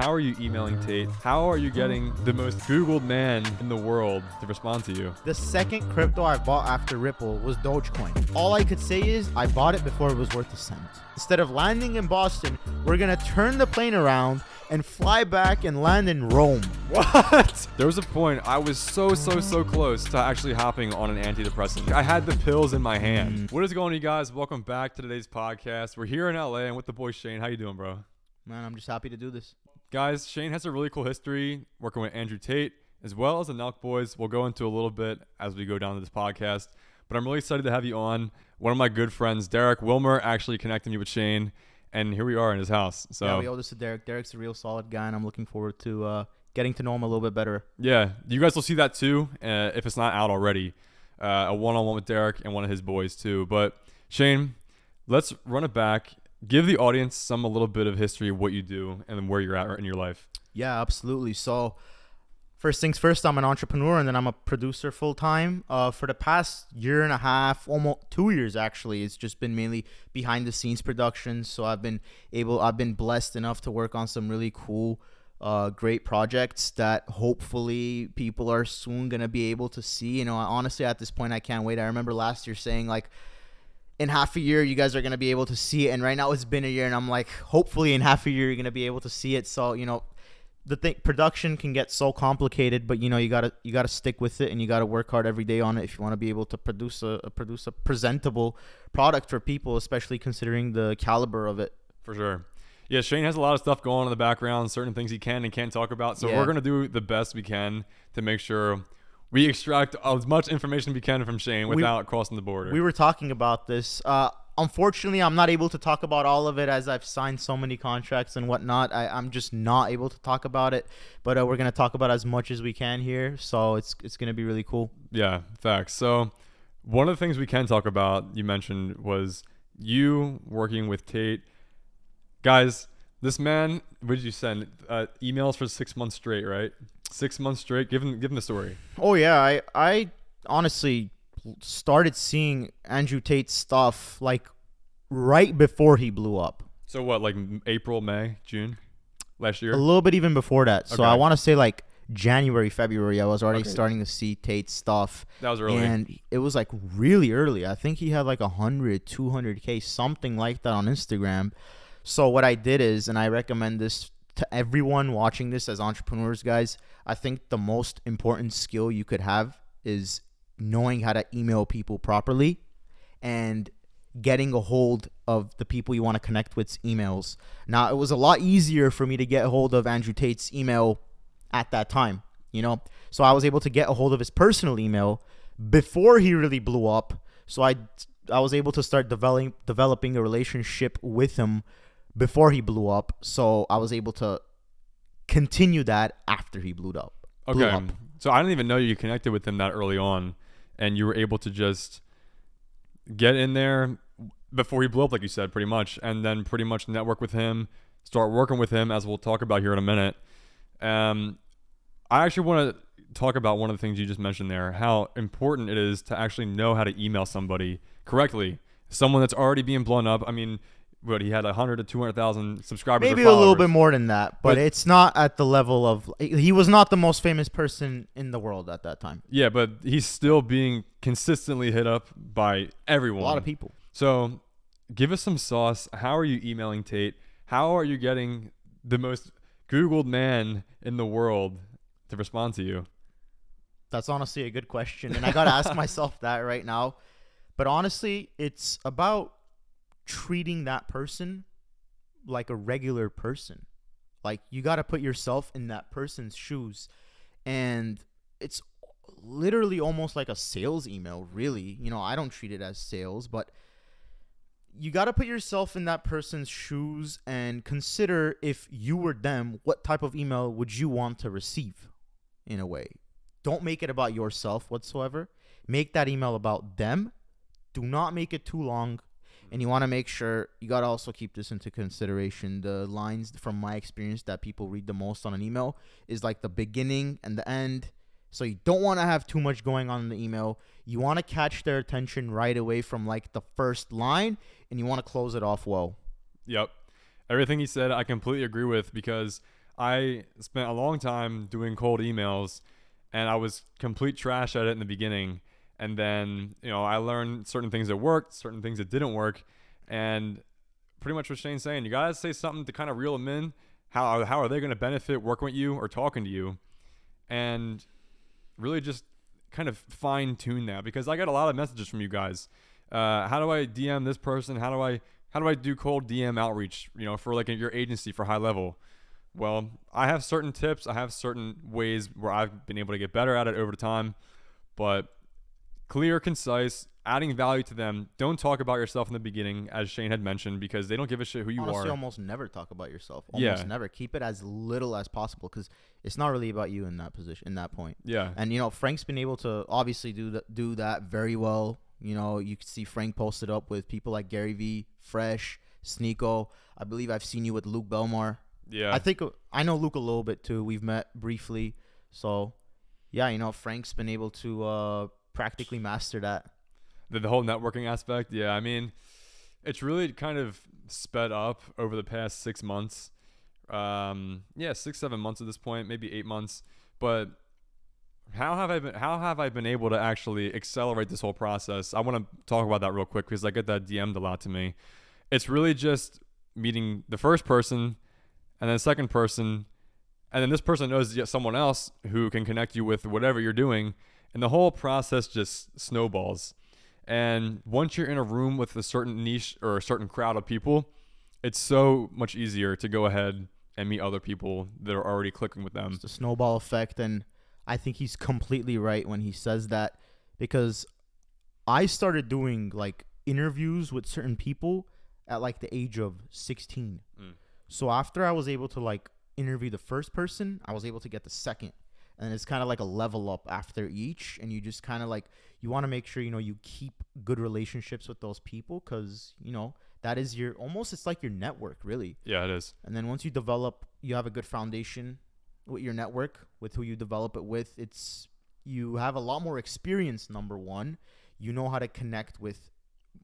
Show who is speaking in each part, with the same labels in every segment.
Speaker 1: how are you emailing Tate? How are you getting the most Googled man in the world to respond to you?
Speaker 2: The second crypto I bought after Ripple was Dogecoin. All I could say is I bought it before it was worth a cent. Instead of landing in Boston, we're going to turn the plane around and fly back and land in Rome.
Speaker 1: What? There was a point I was so close to actually hopping on an antidepressant. I had the pills in my hand. What is going on, you guys? Welcome back to today's podcast. We're here in LA and with the boy Shane. How you doing, bro?
Speaker 2: Man, I'm just happy to do this.
Speaker 1: Guys, Shane has a really cool history working with Andrew Tate as well as the Nelk Boys. We'll go into a little bit as we go down to this podcast, but I'm really excited to have you on. One of my good friends, Derek Wilmer, actually connected me with Shane, and here we are in his house. So
Speaker 2: yeah, we owe this to Derek. Derek's a real solid guy, and I'm looking forward to getting to know him a little bit better.
Speaker 1: Yeah, you guys will see that too, if it's not out already. A one-on-one with Derek and one of his boys too. But Shane, let's run it back. Give the audience a little bit of history of what you do and where you're at in your life.
Speaker 2: Yeah, absolutely. So first things first, I'm an entrepreneur and then I'm a producer full time. For the past year and a half, almost 2 years actually, it's just been mainly behind the scenes productions. So I've been blessed enough to work on some really cool, great projects that hopefully people are soon going to be able to see. You know, honestly, at this point, I can't wait. I remember last year saying like, in half a year, you guys are going to be able to see it. And right now it's been a year and I'm like, hopefully in half a year, you're going to be able to see it. So, you know, production can get so complicated, but you know, you gotta stick with it and you gotta work hard every day on it if you want to be able to produce a presentable product for people, especially considering the caliber of it.
Speaker 1: For sure. Yeah, Shane has a lot of stuff going on in the background, certain things he can and can't talk about. So we're going to do the best we can to make sure we extract as much information we can from Shane without crossing the border. We
Speaker 2: were talking about this. Unfortunately, I'm not able to talk about all of it as I've signed so many contracts and whatnot. I'm just not able to talk about it. But we're going to talk about as much as we can here. So it's going to be really cool.
Speaker 1: Yeah, facts. So one of the things we can talk about, you mentioned, was you working with Tate. Guys, this man, what did you send? Emails for 6 months straight, right? 6 months straight. Give him the story.
Speaker 2: Oh yeah, I honestly started seeing Andrew Tate's stuff like right before he blew up.
Speaker 1: So what, like April, May, June last year?
Speaker 2: A little bit even before that. So
Speaker 1: okay.
Speaker 2: I want to say like January, February, I was already starting to see Tate's stuff.
Speaker 1: That was early.
Speaker 2: And it was like really early. I think he had like 100, 200K, something like that on Instagram. So what I did is, and I recommend this to everyone watching this as entrepreneurs, guys, I think the most important skill you could have is knowing how to email people properly and getting a hold of the people you want to connect with's emails. Now, it was a lot easier for me to get a hold of Andrew Tate's email at that time, you know? So I was able to get a hold of his personal email before he really blew up. So I was able to start developing a relationship with him before he blew up. So I was able to continue that after he blew up.
Speaker 1: Okay. So I didn't even know you connected with him that early on, and you were able to just get in there before he blew up, like you said, pretty much, and then pretty much network with him, start working with him, as we'll talk about here in a minute. I actually want to talk about one of the things you just mentioned there, how important it is to actually know how to email somebody correctly. Someone that's already being blown up. I mean, what, he had 100 to 200,000 subscribers.
Speaker 2: Maybe
Speaker 1: or followers.
Speaker 2: a little bit more than that, but it's not at the level of. He was not the most famous person in the world at that time.
Speaker 1: Yeah, but he's still being consistently hit up by everyone.
Speaker 2: A lot of people.
Speaker 1: So give us some sauce. How are you emailing Tate? How are you getting the most Googled man in the world to respond to you?
Speaker 2: That's honestly a good question, and I got to ask myself that right now. But honestly, it's about treating that person like a regular person. Like, you got to put yourself in that person's shoes, and it's literally almost like a sales email, really. You know, I don't treat it as sales, but you got to put yourself in that person's shoes and consider, if you were them, what type of email would you want to receive, in a way. Don't make it about yourself whatsoever. Make that email about them. Do not make it too long. And you want to make sure, you got to also keep this into consideration. The lines, from my experience, that people read the most on an email is like the beginning and the end. So you don't want to have too much going on in the email. You want to catch their attention right away from like the first line, and you want to close it off well.
Speaker 1: Yep. Everything he said, I completely agree with, because I spent a long time doing cold emails, and I was complete trash at it in the beginning. And then, I learned certain things that worked, certain things that didn't work. And pretty much what Shane's saying, you got to say something to kind of reel them in. How are they going to benefit working with you or talking to you? And really just kind of fine tune that, because I got a lot of messages from you guys. How do I DM this person? How do I do cold DM outreach, for like your agency for high level? Well, I have certain tips. I have certain ways where I've been able to get better at it over time, but clear, concise, adding value to them. Don't talk about yourself in the beginning, as Shane had mentioned, because they don't give a shit who you
Speaker 2: Honestly,
Speaker 1: are.
Speaker 2: almost never talk about yourself. Almost never. Keep it as little as possible, because it's not really about you in that position, in that point.
Speaker 1: Yeah.
Speaker 2: And Frank's been able to obviously do that very well. You can see Frank posted up with people like Gary V, Fresh, Sneeko. I believe I've seen you with Luke Belmar.
Speaker 1: Yeah.
Speaker 2: I think I know Luke a little bit too. We've met briefly. So, yeah, Frank's been able to practically master that.
Speaker 1: The whole networking aspect. Yeah. I mean, it's really kind of sped up over the past 6 months. 6-7 months at this point, maybe 8 months. But how have I been able to actually accelerate this whole process? I want to talk about that real quick, because I get that DM'd a lot to me. It's really just meeting the first person, and then the second person, and then this person knows someone else who can connect you with whatever you're doing, and the whole process just snowballs. And once you're in a room with a certain niche or a certain crowd of people, it's so much easier to go ahead and meet other people that are already clicking with them.
Speaker 2: It's the snowball effect, and I think he's completely right when he says that, because I started doing like interviews with certain people at like the age of 16. So after I was able to like interview the first person, I was able to get the second. And it's kind of like a level up after each. And you just kind of like, you want to make sure, you keep good relationships with those people, because, that is it's like your network, really.
Speaker 1: Yeah, it is.
Speaker 2: And then once you have a good foundation with your network, with who you develop it with, you have a lot more experience, number one. You know how to connect with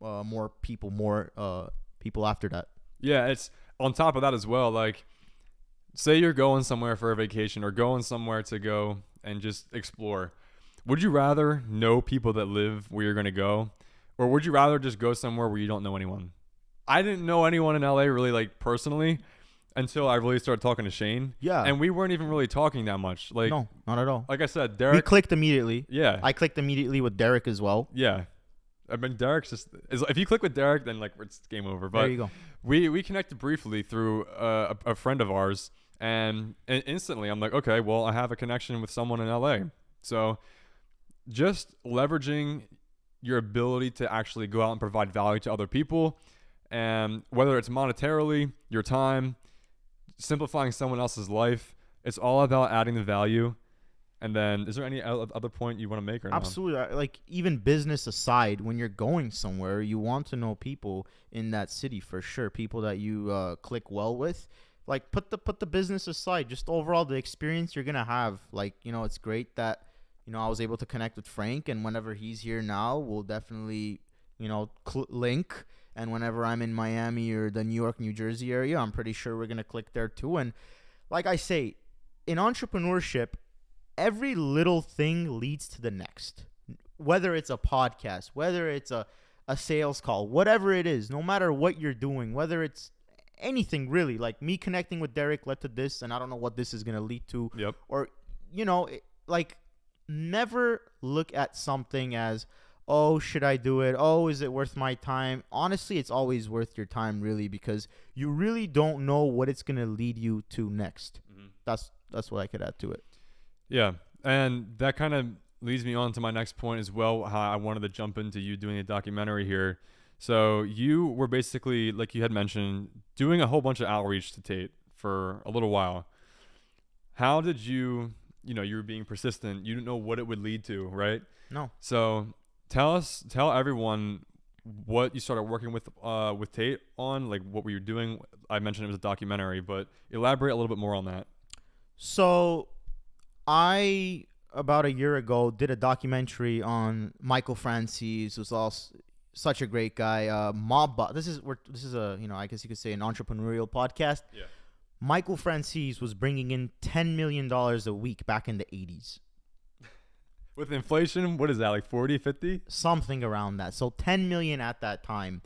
Speaker 2: more people after that.
Speaker 1: Yeah, it's on top of that as well. Like, say you're going somewhere for a vacation or going somewhere to go and just explore. Would you rather know people that live where you're going to go, or would you rather just go somewhere where you don't know anyone? I didn't know anyone in LA really, like, personally, until I really started talking to Shane.
Speaker 2: Yeah.
Speaker 1: And we weren't even really talking that much. Like,
Speaker 2: no, not at all.
Speaker 1: Like I said, Derek.
Speaker 2: We clicked immediately.
Speaker 1: Yeah.
Speaker 2: I clicked immediately with Derek as well.
Speaker 1: Yeah. I mean, Derek's just, if you click with Derek, then like it's game over. But
Speaker 2: there you go.
Speaker 1: We connected briefly through a friend of ours, and instantly I'm like, okay, well, I have a connection with someone in LA. So just leveraging your ability to actually go out and provide value to other people, and whether it's monetarily, your time, simplifying someone else's life, it's all about adding the value. And then, is there any other point you want to make? Or
Speaker 2: absolutely. No? Like, even business aside, when you're going somewhere, you want to know people in that city for sure. People that you click well with. Like, put the business aside. Just overall, the experience you're gonna have. Like, it's great that I was able to connect with Frank, and whenever he's here now, we'll definitely link. And whenever I'm in Miami or the New York, New Jersey area, I'm pretty sure we're gonna click there too. And like I say, in entrepreneurship, every little thing leads to the next. Whether it's a podcast, whether it's a sales call, whatever it is, no matter what you're doing, whether it's anything really, like me connecting with Derek led to this, and I don't know what this is going to lead to.
Speaker 1: Yep.
Speaker 2: Or, like, never look at something as, oh, should I do it? Oh, is it worth my time? Honestly, it's always worth your time, really, because you really don't know what it's going to lead you to next. Mm-hmm. That's what I could add to it.
Speaker 1: Yeah, and that kind of leads me on to my next point as well, how I wanted to jump into you doing a documentary here. So you were basically, like you had mentioned, doing a whole bunch of outreach to Tate for a little while. How did you were being persistent. You didn't know what it would lead to, right?
Speaker 2: No.
Speaker 1: So tell everyone what you started working with Tate on, like what were you doing? I mentioned it was a documentary, but elaborate a little bit more on that. So
Speaker 2: I, about a year ago, did a documentary on Michael Francis, who's also such a great guy. Mob Boss. This is a, I guess you could say, an entrepreneurial podcast.
Speaker 1: Yeah.
Speaker 2: Michael Francis was bringing in $10 million a week back in the 80s.
Speaker 1: With inflation, what is that, like 40, 50?
Speaker 2: Something around that. So 10 million at that time.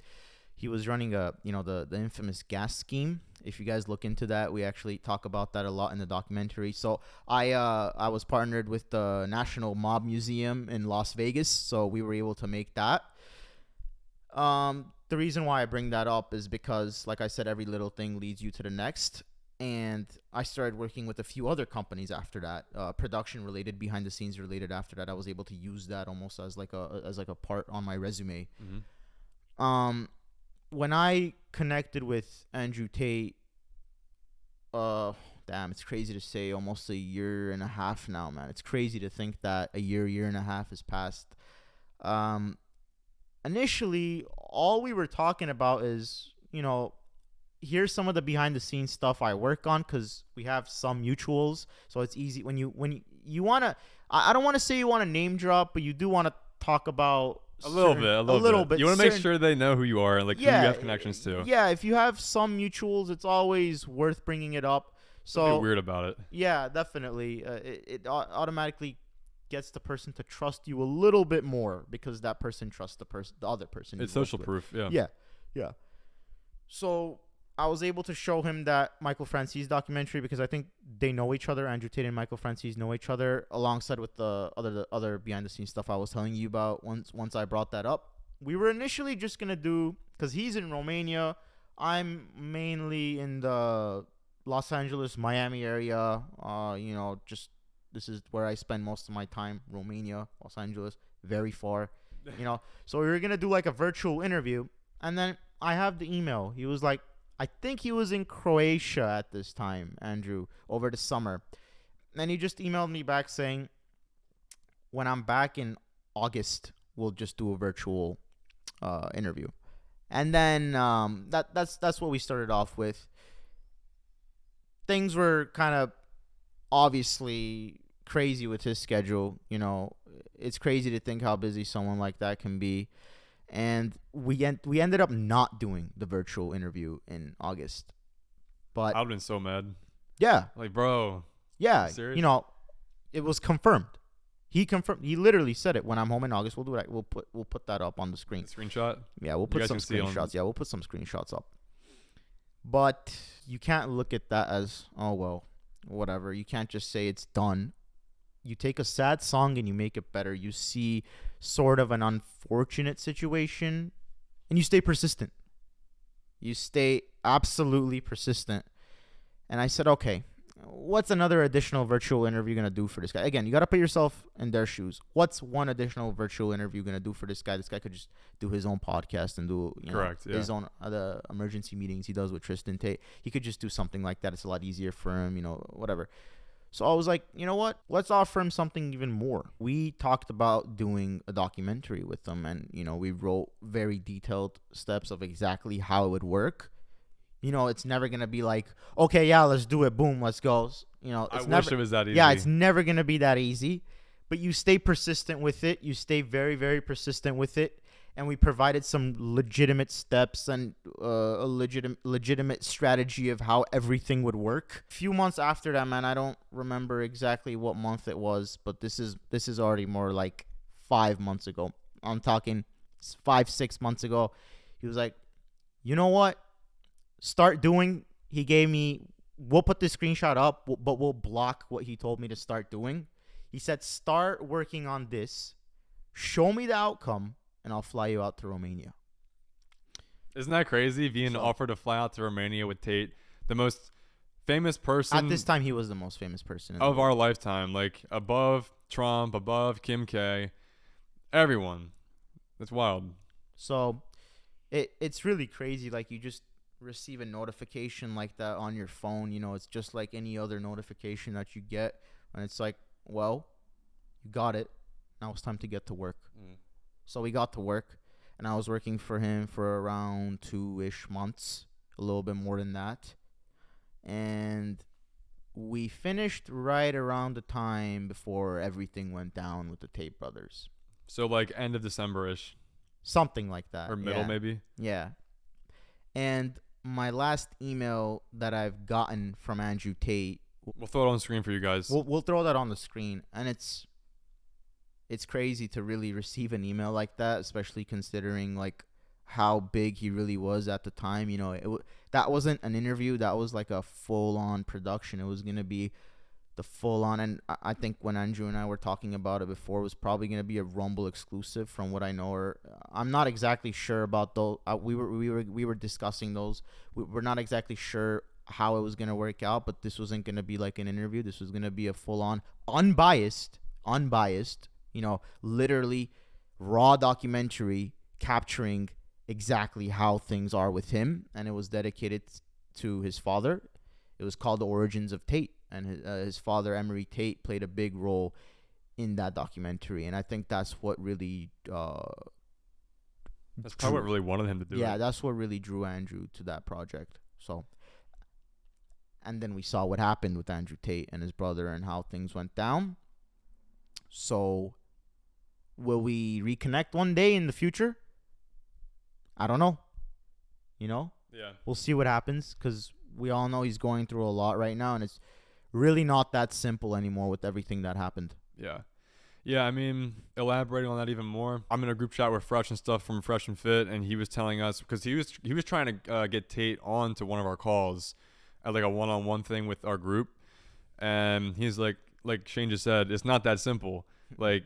Speaker 2: He was running the infamous gas scheme. If you guys look into that, we actually talk about that a lot in the documentary. So I was partnered with the National Mob Museum in Las Vegas, so we were able to make that. The reason why I bring that up is because, like I said, every little thing leads you to the next. And I started working with a few other companies after that, production related, behind the scenes related. After that, I was able to use that almost as like a part on my resume.
Speaker 1: Mm-hmm.
Speaker 2: When I connected with Andrew Tate, damn, it's crazy to say, almost a year and a half now, man. It's crazy to think that a year and a half has passed. Initially, all we were talking about is, here's some of the behind the scenes stuff I work on, because we have some mutuals. So it's easy when you want to, I don't want to say you want to name drop, but you do want to talk about
Speaker 1: a little bit. You want to make sure they know who you are and like who you have connections to.
Speaker 2: Yeah, if you have some mutuals, it's always worth bringing it up. So
Speaker 1: don't be weird about it.
Speaker 2: Yeah, definitely. It automatically gets the person to trust you a little bit more, because that person trusts the other person.
Speaker 1: It's social proof.
Speaker 2: Yeah. So I was able to show him that Michael Francis documentary, because I think they know each other. Andrew Tate and Michael Francis know each other, alongside with the other behind the scenes stuff I was telling you about. Once I brought that up, we were initially just gonna do, because he's in Romania, I'm mainly in the Los Angeles, Miami area. Just this is where I spend most of my time. Romania, Los Angeles, very far. So we were gonna do like a virtual interview, and then I have the email. He was like, I think he was in Croatia at this time, Andrew, over the summer. And he just emailed me back saying, when I'm back in August, we'll just do a virtual interview. And then that's what we started off with. Things were kind of obviously crazy with his schedule. It's crazy to think how busy someone like that can be. And we ended up not doing the virtual interview in August. But
Speaker 1: I've been so mad.
Speaker 2: Yeah.
Speaker 1: Like, bro.
Speaker 2: Yeah.
Speaker 1: Serious?
Speaker 2: It was confirmed. He confirmed. He literally said it. When I'm home in August, we'll do that. We'll put that up on the screen.
Speaker 1: Screenshot?
Speaker 2: Yeah, we'll put some screenshots. Yeah, we'll put some screenshots up. But you can't look at that as, oh, well, whatever. You can't just say it's done. You take a sad song and you make it better. You see sort of an unfortunate situation and you stay persistent. You stay absolutely persistent. And I said, okay, what's another additional virtual interview going to do for this guy? Again, you got to put yourself in their shoes. What's one additional virtual interview going to do for this guy? This guy could just do his own podcast and do his own the emergency meetings he does with Tristan Tate. He could just do something like that. It's a lot easier for him, whatever. So I was like, you know what? Let's offer him something even more. We talked about doing a documentary with him, and, we wrote very detailed steps of exactly how it would work. It's never going to be like, okay, yeah, let's do it. Boom, let's go.
Speaker 1: I wish it was that easy.
Speaker 2: Yeah, it's never going to be that easy. But you stay persistent with it. You stay very, very persistent with it. And we provided some legitimate steps and a legitimate strategy of how everything would work. A few months after that, man, I don't remember exactly what month it was, but this is already more like 5 months ago. I'm talking 5-6 months ago. He was like, you know what? Start doing. He gave me, we'll put this screenshot up, but we'll block what he told me to start doing. He said, start working on this. Show me the outcome. And I'll fly you out to Romania.
Speaker 1: Isn't that crazy? Being offered to fly out to Romania with Tate, the most famous person.
Speaker 2: At this time, he was the most famous person
Speaker 1: of our lifetime. Like, above Trump, above Kim K. Everyone. That's wild.
Speaker 2: So, it's really crazy. Like, you just receive a notification like that on your phone. It's just like any other notification that you get. And it's like, well, you got it. Now it's time to get to work. So we got to work, and I was working for him for around 2-ish months, a little bit more than that. And we finished right around the time before everything went down with the Tate brothers.
Speaker 1: So like end of December-ish.
Speaker 2: Something like that.
Speaker 1: Or middle maybe.
Speaker 2: Yeah. And my last email that I've gotten from Andrew Tate,
Speaker 1: We'll throw it on the screen for you guys.
Speaker 2: we'll throw that on the screen, and it's crazy to really receive an email like that, especially considering like how big he really was at the time. You know, that wasn't an interview, that was like a full-on production. It was gonna be the full-on, and I think when Andrew and I were talking about it before, it was probably gonna be a Rumble exclusive, from what I know. Or I'm not exactly sure about those. We were discussing those. We're not exactly sure how it was gonna work out, but this wasn't gonna be like an interview. This was gonna be a full-on, unbiased, you know, literally raw documentary capturing exactly how things are with him, and it was dedicated to his father. It was called The Origins of Tate, and his father, Emery Tate, played a big role in that documentary, and I think that's what really
Speaker 1: That's probably what really wanted him to do it.
Speaker 2: yeah, that's what really drew Andrew to that project. So, and then we saw what happened with Andrew Tate and his brother and how things went down. So, will we reconnect one day in the future? I don't know. You know?
Speaker 1: Yeah.
Speaker 2: We'll see what happens, because we all know he's going through a lot right now, and it's really not that simple anymore with everything that happened.
Speaker 1: Yeah. Yeah, I mean, elaborating on that even more, I'm in a group chat with Fresh and stuff from Fresh and Fit, and he was telling us, because he was trying to get Tate on to one of our calls at like a one-on-one thing with our group, and he's like Shane just said, it's not that simple. Like,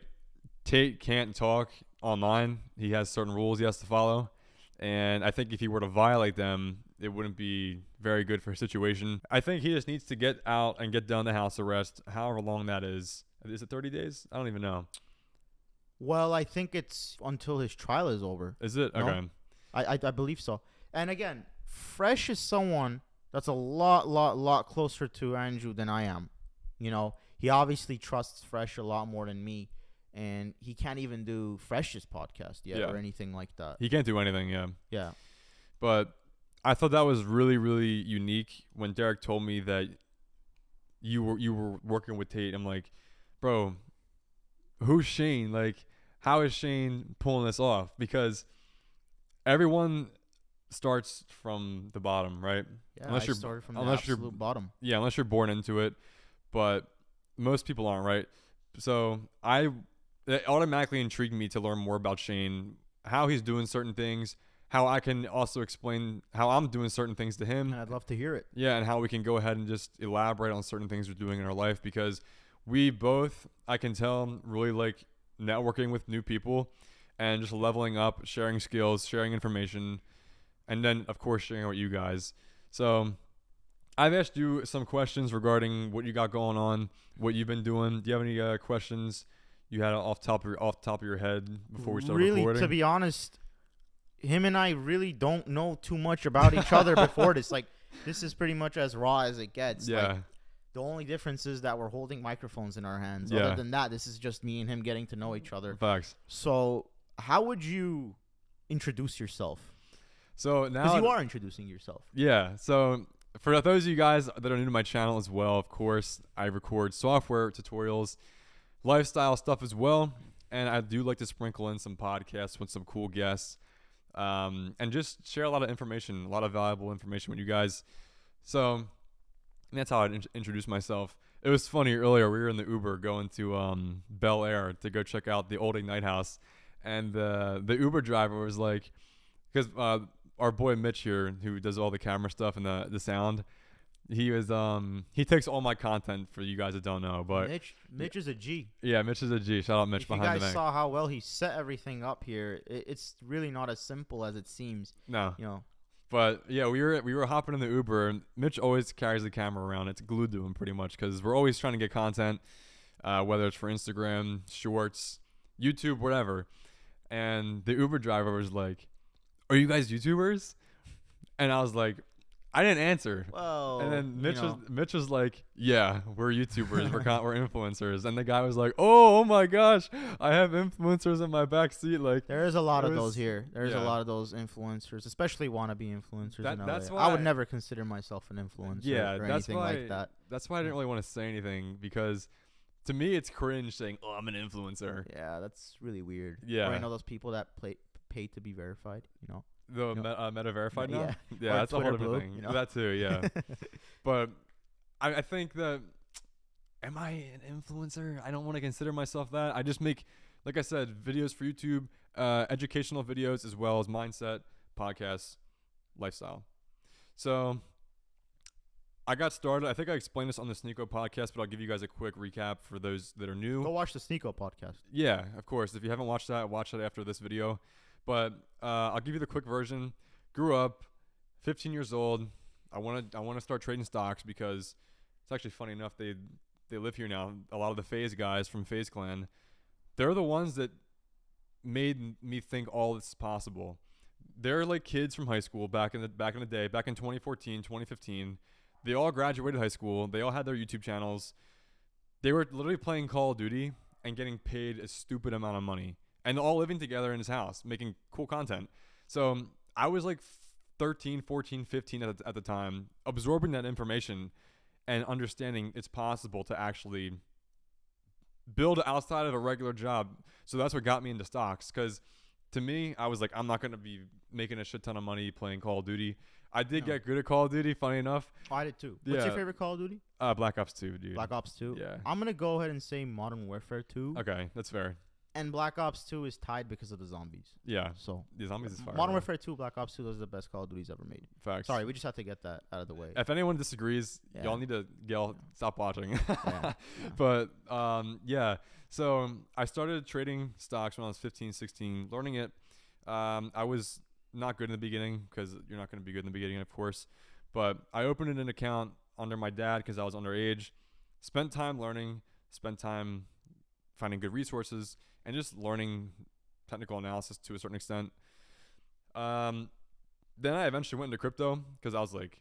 Speaker 1: Tate can't talk online. He has certain rules he has to follow, and I think if he were to violate them, it wouldn't be very good for his situation. I think he just needs to get out and get done the house arrest, however long that is. Is it 30 days? I don't even know.
Speaker 2: Well, I think it's until his trial is over.
Speaker 1: Is it?
Speaker 2: No?
Speaker 1: Okay.
Speaker 2: I believe so. And again, Fresh is someone that's a lot closer to Andrew than I am. You know, he obviously trusts Fresh a lot more than me, and he can't even do Fresh's podcast yet or anything like that.
Speaker 1: He can't do anything, yeah.
Speaker 2: Yeah.
Speaker 1: But I thought that was really, really unique when Derek told me that you were working with Tate. I'm like, bro, who's Shane? Like, how is Shane pulling this off? Because everyone starts from the bottom, right?
Speaker 2: Yeah, unless I started from the absolute bottom.
Speaker 1: Yeah, unless you're born into it. But most people aren't, right? So it automatically intrigued me to learn more about Shane, how he's doing certain things, how I can also explain how I'm doing certain things to him.
Speaker 2: I'd love to hear it.
Speaker 1: Yeah, and how we can go ahead and just elaborate on certain things we're doing in our life, because we both, I can tell, really like networking with new people and just leveling up, sharing skills, sharing information, and then, of course, sharing it with you guys. So I've asked you some questions regarding what you got going on, what you've been doing. Do you have any questions you had off top of your head before we started recording?
Speaker 2: Really, to be honest, him and I really don't know too much about each other before this. Like, this is pretty much as raw as it gets.
Speaker 1: Yeah.
Speaker 2: Like, the only difference is that we're holding microphones in our hands.
Speaker 1: Yeah.
Speaker 2: Other than that, this is just me and him getting to know each other.
Speaker 1: Facts.
Speaker 2: So, how would you introduce yourself?
Speaker 1: So now,
Speaker 2: because you are introducing yourself.
Speaker 1: Yeah. So for those of you guys that are new to my channel as well, of course, I record software tutorials, lifestyle stuff as well, and I do like to sprinkle in some podcasts with some cool guests, and just share a lot of information, a lot of valuable information with you guys. So that's how I'd introduce myself. It was funny earlier. We were in the Uber going to Bel Air to go check out the Old Ignite House, and the Uber driver was like, because our boy Mitch here, who does all the camera stuff and the sound, he takes all my content for you guys that don't know. But
Speaker 2: Mitch is a G.
Speaker 1: Yeah, Mitch is a G. Shout out Mitch behind the mic.
Speaker 2: If you guys saw how well he set everything up here, it's really not as simple as it seems.
Speaker 1: No.
Speaker 2: You know.
Speaker 1: But yeah, we were hopping in the Uber, and Mitch always carries the camera around. It's glued to him pretty much, because we're always trying to get content, whether it's for Instagram, Shorts, YouTube, whatever. And the Uber driver was like, "Are you guys YouTubers?" And I was like, I didn't answer.
Speaker 2: Well,
Speaker 1: and then Mitch was like, "Yeah, we're YouTubers. we're influencers." And the guy was like, "Oh my gosh, I have influencers in my back seat." Like,
Speaker 2: there is a lot of those here. There's a lot of those influencers, especially wannabe influencers.
Speaker 1: That's why
Speaker 2: I would never consider myself an influencer or anything like that.
Speaker 1: That's why I didn't really want to say anything, because to me it's cringe saying, "Oh, I'm an influencer."
Speaker 2: Yeah, that's really weird.
Speaker 1: Yeah.
Speaker 2: Or I know those people that pay to be verified. You know.
Speaker 1: The meta verified now?
Speaker 2: Yeah.
Speaker 1: Yeah,
Speaker 2: Or
Speaker 1: that's a whole
Speaker 2: Twitter
Speaker 1: different
Speaker 2: Blue,
Speaker 1: thing.
Speaker 2: you know?
Speaker 1: That too, yeah. But I think that, am I an influencer? I don't want to consider myself that. I just make, like I said, videos for YouTube, educational videos, as well as mindset, podcasts, lifestyle. So I got started. I think I explained this on the Sneeko podcast, but I'll give you guys a quick recap for those that are new.
Speaker 2: Go watch the Sneeko podcast.
Speaker 1: Yeah, of course. If you haven't watched that, watch that after this video. But I'll give you the quick version. Grew up, 15 years old. I want to start trading stocks because it's actually funny enough. They live here now. A lot of the FaZe guys from FaZe Clan, they're the ones that made me think all this is possible. They're like kids from high school back in the day, back in 2014, 2015. They all graduated high school. They all had their YouTube channels. They were literally playing Call of Duty and getting paid a stupid amount of money, and all living together in his house, making cool content. So I was like 13, 14, 15 at the time, absorbing that information and understanding it's possible to actually build outside of a regular job. So that's what got me into stocks, because to me, I was like, I'm not going to be making a shit ton of money playing Call of Duty. I did get good at Call of Duty, funny enough.
Speaker 2: Oh, I did too. What's your favorite Call of Duty?
Speaker 1: Black Ops 2, dude.
Speaker 2: Black Ops 2?
Speaker 1: Yeah.
Speaker 2: I'm going to go ahead and say Modern Warfare 2.
Speaker 1: Okay, that's fair.
Speaker 2: And Black Ops 2 is tied because of the zombies.
Speaker 1: Yeah.
Speaker 2: So
Speaker 1: the zombies is fire.
Speaker 2: Modern Warfare 2, Black Ops 2, those are the best Call of Duties ever made.
Speaker 1: Facts.
Speaker 2: Sorry, we just have to get that out of the way.
Speaker 1: If anyone disagrees, y'all need to stop watching.
Speaker 2: Yeah.
Speaker 1: But yeah. So I started trading stocks when I was 15, 16, learning it. I was not good in the beginning, because you're not going to be good in the beginning, of course. But I opened an account under my dad because I was underage. Spent time learning, spent time finding good resources, and just learning technical analysis to a certain extent. Then I eventually went into crypto because I was like,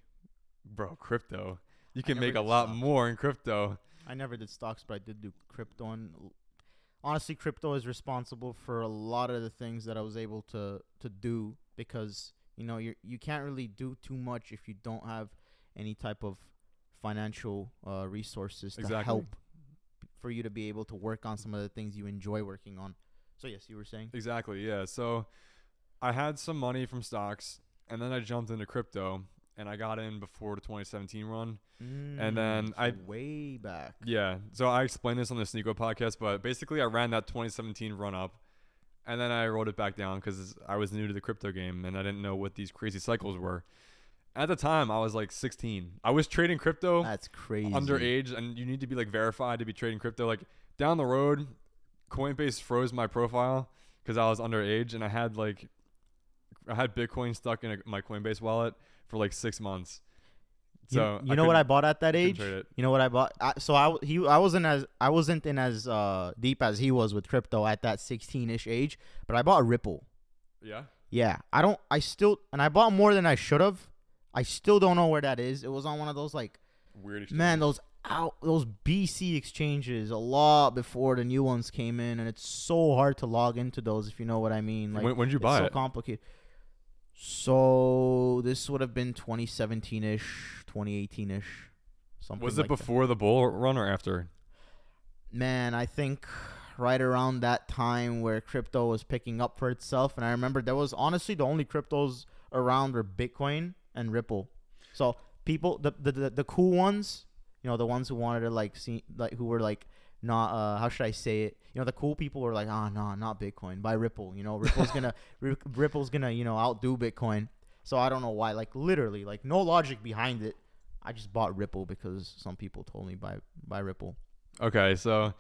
Speaker 1: bro, crypto. You can make a lot more in crypto.
Speaker 2: I never did stocks, but I did do crypto. And honestly, crypto is responsible for a lot of the things that I was able to do, because you can't really do too much if you don't have any type of financial resources to help for you to be able to work on some of the things you enjoy working on. So yes, you were saying?
Speaker 1: Exactly, yeah. So I had some money from stocks, and then I jumped into crypto, and I got in before the 2017 run. And then
Speaker 2: way back.
Speaker 1: Yeah. So I explained this on the Sneeko podcast, but basically I ran that 2017 run up, and then I wrote it back down because I was new to the crypto game and I didn't know what these crazy cycles were. At the time, I was like 16. I was trading crypto.
Speaker 2: That's crazy.
Speaker 1: Underage, and you need to be like verified to be trading crypto. Like down the road, Coinbase froze my profile because I was underage, and I had Bitcoin stuck in my Coinbase wallet for like 6 months. So
Speaker 2: you know what I bought at that age? You know what I bought? I wasn't in as deep as he was with crypto at that 16-ish age, but I bought Ripple.
Speaker 1: Yeah.
Speaker 2: Yeah. I bought more than I should have. I still don't know where that is. It was on one of those like
Speaker 1: weird exchanges.
Speaker 2: Man, those BC exchanges a lot before the new ones came in, and it's so hard to log into those, if you know what I mean. Like,
Speaker 1: when did you buy it?
Speaker 2: It's so complicated. So this would have been 2017-ish, 2018-ish, something.
Speaker 1: Was it before the bull run or after?
Speaker 2: Man, I think right around that time where crypto was picking up for itself. And I remember there was honestly the only cryptos around were Bitcoin and Ripple. So people, the cool ones, the ones who wanted to who were like not how should I say it? The cool people were like, no, not Bitcoin. Buy Ripple. Ripple's gonna outdo Bitcoin. So I don't know why. Like literally, like no logic behind it. I just bought Ripple because some people told me buy Ripple.
Speaker 1: Okay, so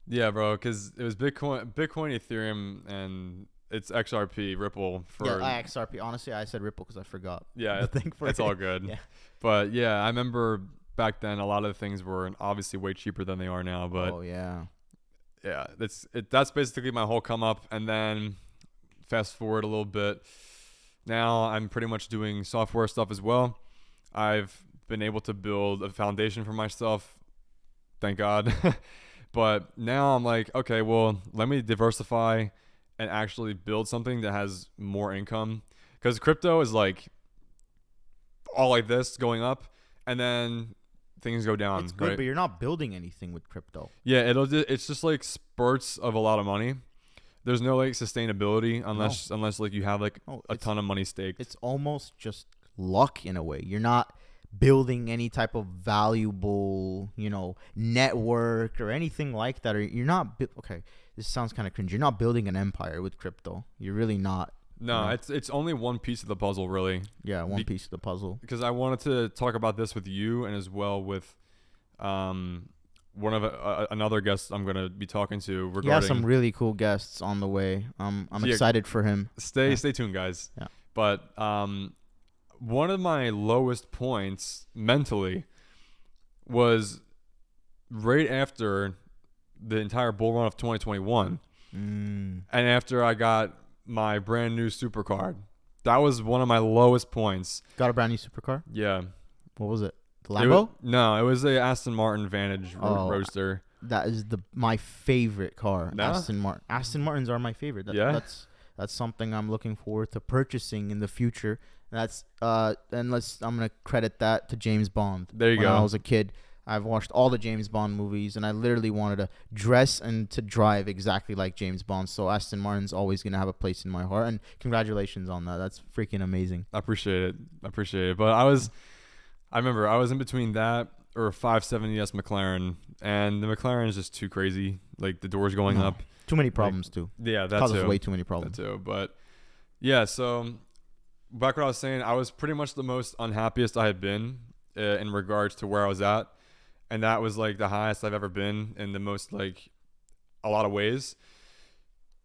Speaker 1: yeah, bro, because it was Bitcoin, Ethereum, and it's XRP, Ripple for
Speaker 2: XRP. Honestly, I said Ripple because I forgot.
Speaker 1: Yeah, it's all good. Yeah. But yeah, I remember back then a lot of the things were obviously way cheaper than they are now. But
Speaker 2: yeah,
Speaker 1: that's basically my whole come up. And then fast forward a little bit, now I'm pretty much doing software stuff as well. I've been able to build a foundation for myself, thank God. But now I'm like, okay, well, let me diversify and actually build something that has more income, because crypto is like all like this going up, and then things go down.
Speaker 2: It's good,
Speaker 1: right?
Speaker 2: But you're not building anything with crypto.
Speaker 1: Yeah, it's just like spurts of a lot of money. there's no like sustainability unless like you have like a ton of money staked.
Speaker 2: It's almost just luck in a way. You're not building any type of valuable, network or anything like that. Or you're not. Okay, this sounds kind of cringe. You're not building an empire with crypto. You're really not.
Speaker 1: No, it's only one piece of the puzzle, really.
Speaker 2: Yeah, one piece of the puzzle.
Speaker 1: Because I wanted to talk about this with you and as well with one of another guest I'm gonna be talking to regarding.
Speaker 2: Yeah, some really cool guests on the way. I'm excited for him.
Speaker 1: Stay tuned, guys.
Speaker 2: Yeah.
Speaker 1: But one of my lowest points mentally was right after the entire bull run of 2021, and after I got my brand new supercar. That was one of my lowest points.
Speaker 2: Got a brand new supercar?
Speaker 1: Yeah.
Speaker 2: What was it? The Lambo?
Speaker 1: No, it was a Aston Martin Vantage Roadster.
Speaker 2: That is my favor't car.
Speaker 1: No?
Speaker 2: Aston Martin. Aston Martins are my favorite. That's something I'm looking forward to purchasing in the future. I'm gonna credit that to James Bond.
Speaker 1: There you go.
Speaker 2: When I was a kid, I've watched all the James Bond movies, and I literally wanted to dress and to drive exactly like James Bond. So Aston Martin's always going to have a place in my heart, and congratulations on that. That's freaking amazing.
Speaker 1: I appreciate it. But I remember I was in between that or a 570S McLaren, and the McLaren is just too crazy. Like the doors going up.
Speaker 2: Too many problems, too.
Speaker 1: Yeah, that
Speaker 2: causes
Speaker 1: too.
Speaker 2: way too many problems.
Speaker 1: That too. But yeah, so back what I was saying, I was pretty much the most unhappiest I had been in regards to where I was at. And that was like the highest I've ever been in the most like a lot of ways,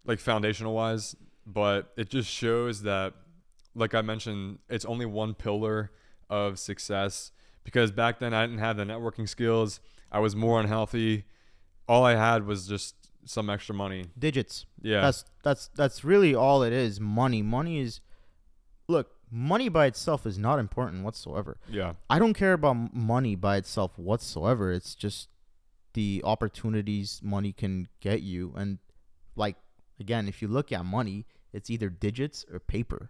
Speaker 1: like foundational wise. But it just shows that, like I mentioned, it's only one pillar of success, because back then I didn't have the networking skills. I was more unhealthy. All I had was just some extra money.
Speaker 2: Digits.
Speaker 1: Yeah.
Speaker 2: That's really all it is. Money is, look, money by itself is not important whatsoever.
Speaker 1: Yeah.
Speaker 2: I don't care about money by itself whatsoever. It's just the opportunities money can get you. And like, again, if you look at money, it's either digits or paper.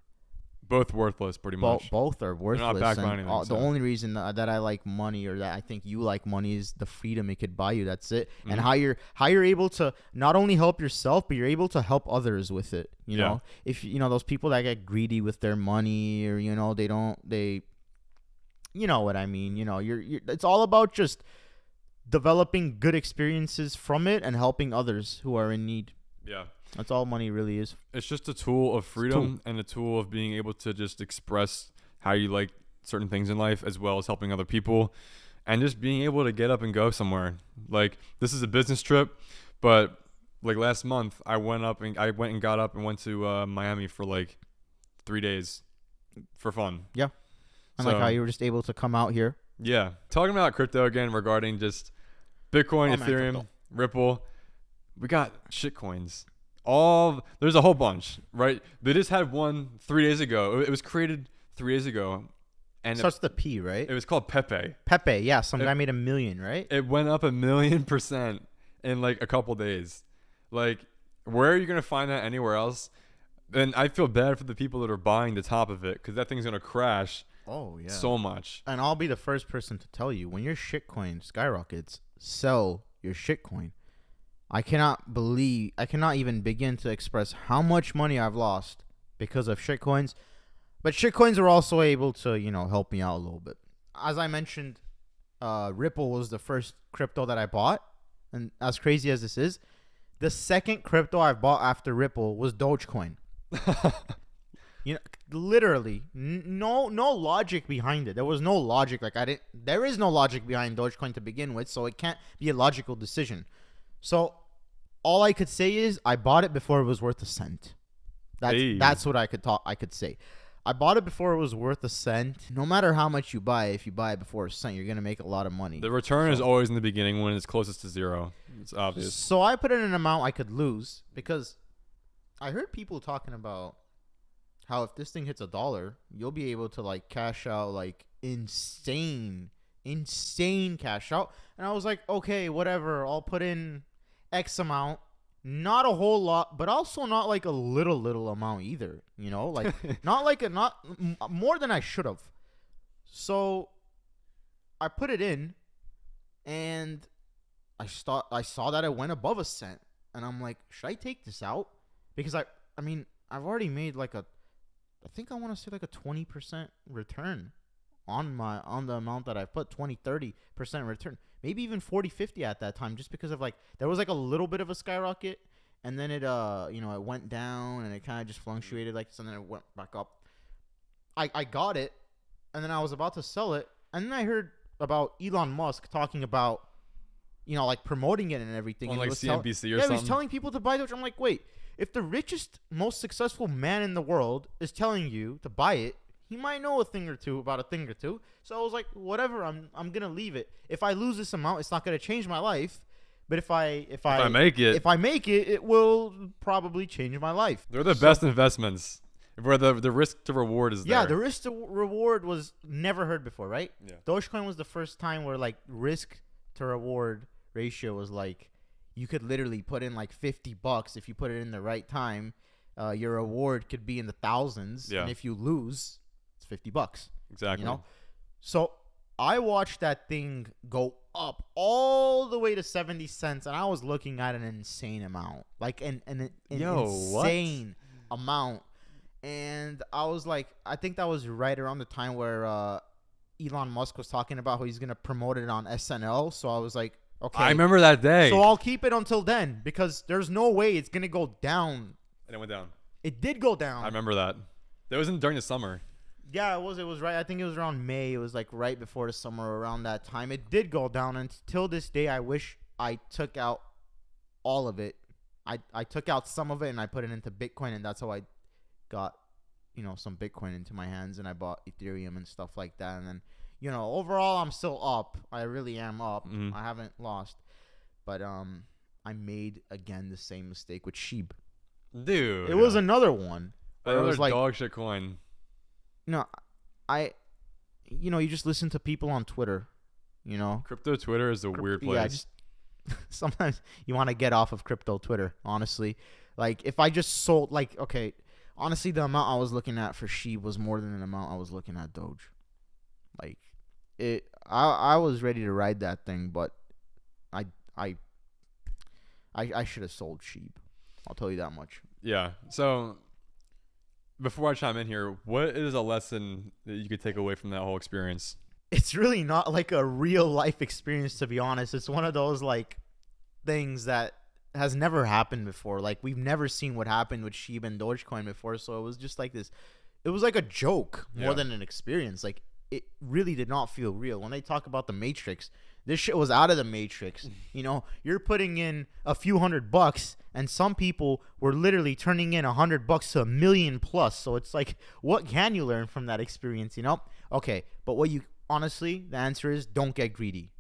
Speaker 1: Both worthless, pretty much.
Speaker 2: Both are worthless.
Speaker 1: They're not backed by anything,
Speaker 2: the only reason that I like money, or that I think you like money, is the freedom it could buy you. That's it. And how you're able to not only help yourself, but you're able to help others with it. You know, if those people that get greedy with their money, or you know what I mean. You're it's all about just developing good experiences from it and helping others who are in need.
Speaker 1: Yeah.
Speaker 2: That's all money really is.
Speaker 1: It's just a tool of freedom and a tool of being able to just express how you like certain things in life, as well as helping other people, and just being able to get up and go somewhere. Like, this is a business trip, but like last month I went and got up and went to Miami for like 3 days for fun.
Speaker 2: Yeah. And like how you were just able to come out here.
Speaker 1: Yeah. Talking about crypto again, regarding just Bitcoin, Ethereum, Ripple. We got shit coins. There's a whole bunch, right? They just had one 3 days ago. It was created 3 days ago, and
Speaker 2: it starts with a P, right?
Speaker 1: It was called Pepe.
Speaker 2: Pepe, yeah. Some guy made $1 million, right?
Speaker 1: It went up 1,000,000% in like a couple days. Like, where are you gonna find that anywhere else? And I feel bad for the people that are buying the top of it, because that thing's gonna crash.
Speaker 2: Oh yeah.
Speaker 1: So much.
Speaker 2: And I'll be the first person to tell you, when your shitcoin skyrockets, sell your shitcoin. I cannot even begin to express how much money I've lost because of shitcoins. But shitcoins are also able to, help me out a little bit. As I mentioned, Ripple was the first crypto that I bought. And as crazy as this is, the second crypto I bought after Ripple was Dogecoin. Literally, no logic behind it. There was no logic. There is no logic behind Dogecoin to begin with, so it can't be a logical decision. So all I could say is I bought it before it was worth a cent. That's what I could say. I bought it before it was worth a cent. No matter how much you buy, if you buy it before a cent, you're going to make a lot of money.
Speaker 1: The return is always in the beginning when it's closest to zero. It's obvious.
Speaker 2: So I put in an amount I could lose, because I heard people talking about how if this thing hits $1, you'll be able to cash out insane cash out. And I was like, okay, whatever. I'll put in X amount. Not a whole lot, but also not a little amount either. Not more than I should have. So I put it in, and I saw that it went above a cent, and I'm like, should I take this out? because I mean, I've already made like I think I want to say like a 20% return on the amount that I put, 20-30% return, maybe even 40-50 at that time, just because of like there was like a little bit of a skyrocket, and then it it went down and it kind of just fluctuated like this, and then it went back up. I got it, and then I was about to sell it, and then I heard about Elon Musk talking about like promoting it and everything,
Speaker 1: on
Speaker 2: and
Speaker 1: like
Speaker 2: he was
Speaker 1: CNBC or
Speaker 2: he
Speaker 1: something.
Speaker 2: was telling people to buy Doge. I'm like, wait, if the richest, most successful man in the world is telling you to buy it, he might know a thing or two about a thing or two. So I was like, whatever, I'm gonna leave it. If I lose this amount, it's not gonna change my life. But if I
Speaker 1: make it,
Speaker 2: it will probably change my life.
Speaker 1: They're the best investments. Where the risk to reward is there.
Speaker 2: Yeah, the risk to reward was never heard before, right?
Speaker 1: Yeah.
Speaker 2: Dogecoin was the first time where like risk to reward ratio was like you could literally put in like $50 if you put it in the right time. Your reward could be in the thousands,
Speaker 1: Yeah.
Speaker 2: and if you lose, it's $50.
Speaker 1: Exactly.
Speaker 2: So I watched that thing go up all the way to 70 cents, and I was looking at an insane amount, like an insane amount. And I was like, I think that was right around the time where Elon Musk was talking about how he's going to promote it on SNL. So I was like, okay.
Speaker 1: I remember that day.
Speaker 2: So I'll keep it until then, because there's no way it's going to go down.
Speaker 1: And it went down.
Speaker 2: It did go down.
Speaker 1: I remember that. That was during the summer.
Speaker 2: Yeah, it was right. I think it was around May. It was like right before the summer, around that time. It did go down. And till this day, I wish I took out all of it. I took out some of it and I put it into Bitcoin, and that's how I got some Bitcoin into my hands, and I bought Ethereum and stuff like that. And then overall I'm still up. I really am up. I haven't lost, but I made again the same mistake with Sheeb.
Speaker 1: Dude,
Speaker 2: it was another one.
Speaker 1: Another
Speaker 2: it was like
Speaker 1: dog shit coin.
Speaker 2: You just listen to people on Twitter.
Speaker 1: Crypto Twitter is a weird place.
Speaker 2: Yeah, just sometimes you want to get off of crypto Twitter, honestly. Like if I just sold, like, okay, honestly, the amount I was looking at for Sheeb was more than the amount I was looking at Doge. Like, I was ready to ride that thing, but I should have sold Sheeb. I'll tell you that much.
Speaker 1: Yeah. So before I chime in here, what is a lesson that you could take away from that whole experience?
Speaker 2: It's really not like a real life experience, to be honest. It's one of those like things that has never happened before. Like, we've never seen what happened with Sheeb and Dogecoin before, so it was just like this. It was like a joke more than an experience. Like, it really did not feel real. When they talk about the Matrix, this shit was out of the Matrix. You're putting in a few $100, and some people were literally turning in $100 to $1 million plus. So it's like, what can you learn from that experience? Okay, but honestly, the answer is don't get greedy.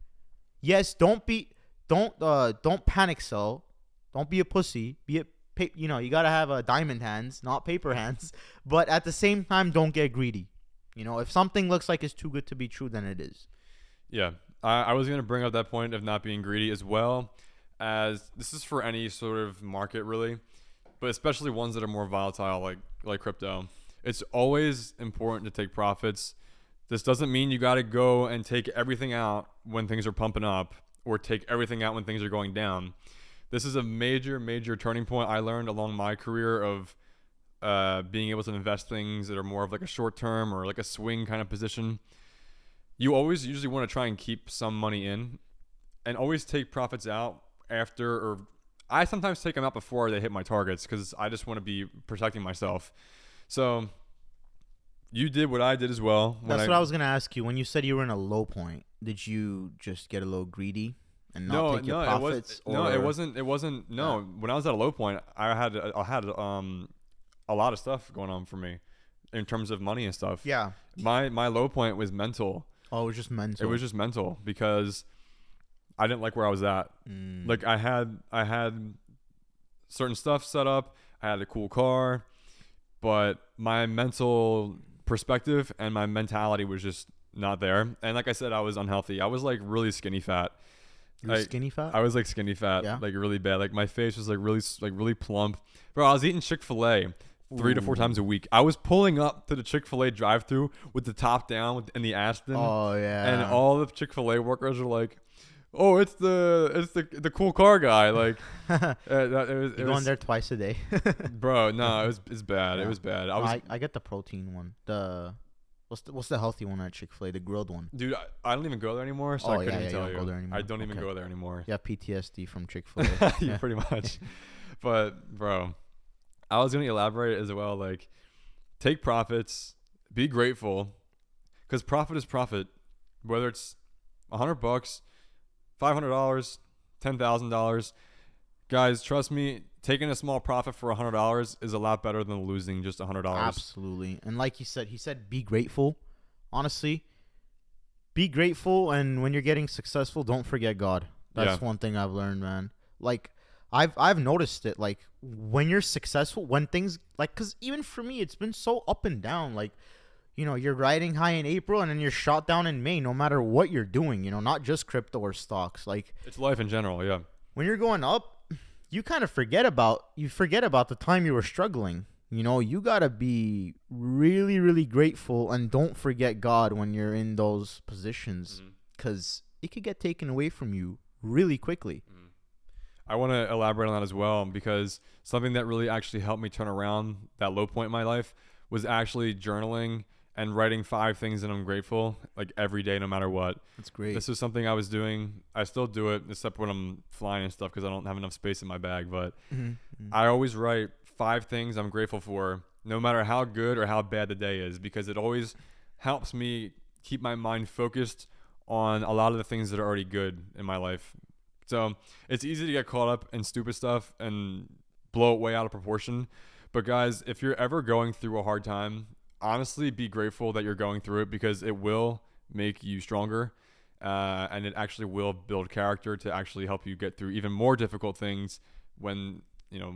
Speaker 2: Yes, don't panic sell. Don't be a pussy. You gotta have diamond hands, not paper hands. But at the same time, don't get greedy. If something looks like it's too good to be true, then it is.
Speaker 1: Yeah, I was gonna bring up that point of not being greedy, as well as this is for any sort of market really, but especially ones that are more volatile like crypto. It's always important to take profits. This doesn't mean you got to go and take everything out when things are pumping up, or take everything out when things are going down. This is a major, major turning point I learned along my career of being able to invest things that are more of like a short term or like a swing kind of position. You always usually want to try and keep some money in, and always take profits out after, or I sometimes take them out before they hit my targets, because I just want to be protecting myself. So you did what I did as well.
Speaker 2: That's what I was going to ask you. When you said you were in a low point, did you just get a little greedy and not take your profits?
Speaker 1: It wasn't. No, when I was at a low point, I had a lot of stuff going on for me in terms of money and stuff.
Speaker 2: Yeah.
Speaker 1: My low point was mental.
Speaker 2: Oh, it was just mental.
Speaker 1: It was just mental, because I didn't like where I was at. Like, I had certain stuff set up. I had a cool car, but my mental perspective and my mentality was just not there. And like I said, I was unhealthy. I was like really skinny fat.
Speaker 2: You were skinny fat?
Speaker 1: I was like skinny fat, like really bad. Like, my face was like really plump. Bro, I was eating Chick-fil-A 3 to 4 times a week. I was pulling up to the Chick-fil-A drive-thru with the top down and the Aston.
Speaker 2: Oh yeah.
Speaker 1: And all the Chick-fil-A workers are like, oh, it's the cool car guy. Like, it
Speaker 2: You go in there twice a day.
Speaker 1: bro. No, it's bad.
Speaker 2: Yeah.
Speaker 1: It was bad.
Speaker 2: I get the protein one. What's the healthy one at Chick-fil-A? The grilled one.
Speaker 1: Dude, I don't even go there anymore, so
Speaker 2: Oh,
Speaker 1: I couldn't
Speaker 2: yeah,
Speaker 1: even tell
Speaker 2: you don't go there anymore.
Speaker 1: I don't even
Speaker 2: Okay.
Speaker 1: go there anymore.
Speaker 2: Yeah, PTSD from Chick-fil-A.
Speaker 1: Yeah, pretty much. But bro, I was gonna elaborate as well. Like, take profits, be grateful, because profit is profit. Whether it's $100, $500, $10,000, guys, trust me, taking a small profit for $100 is a lot better than losing just $100.
Speaker 2: Absolutely. And like he said, be grateful. Honestly, be grateful. And when you're getting successful, don't forget God. That's one thing I've learned, man. Like, I've noticed it. Like, when you're successful, when things like, because even for me, it's been so up and down. Like, you know, you're riding high in April and then you're shot down in May, no matter what you're doing, you know, not just crypto or stocks. Like,
Speaker 1: It's life in general, yeah.
Speaker 2: when you're going up, you kind of forget about the time you were struggling. You know, you got to be really, really grateful, and don't forget God when you're in those positions, because it could get taken away from you really quickly.
Speaker 1: I want to elaborate on that as well, because something that really actually helped me turn around that low point in my life was actually journaling and writing 5 things that I'm grateful, like every day, no matter what.
Speaker 2: That's great.
Speaker 1: This is something I was doing. I still do it, except when I'm flying and stuff, because I don't have enough space in my bag. But I always write 5 things I'm grateful for, no matter how good or how bad the day is, because it always helps me keep my mind focused on a lot of the things that are already good in my life. So it's easy to get caught up in stupid stuff and blow it way out of proportion. But guys, if you're ever going through a hard time, honestly, be grateful that you're going through it, because it will make you stronger, and it actually will build character to actually help you get through even more difficult things when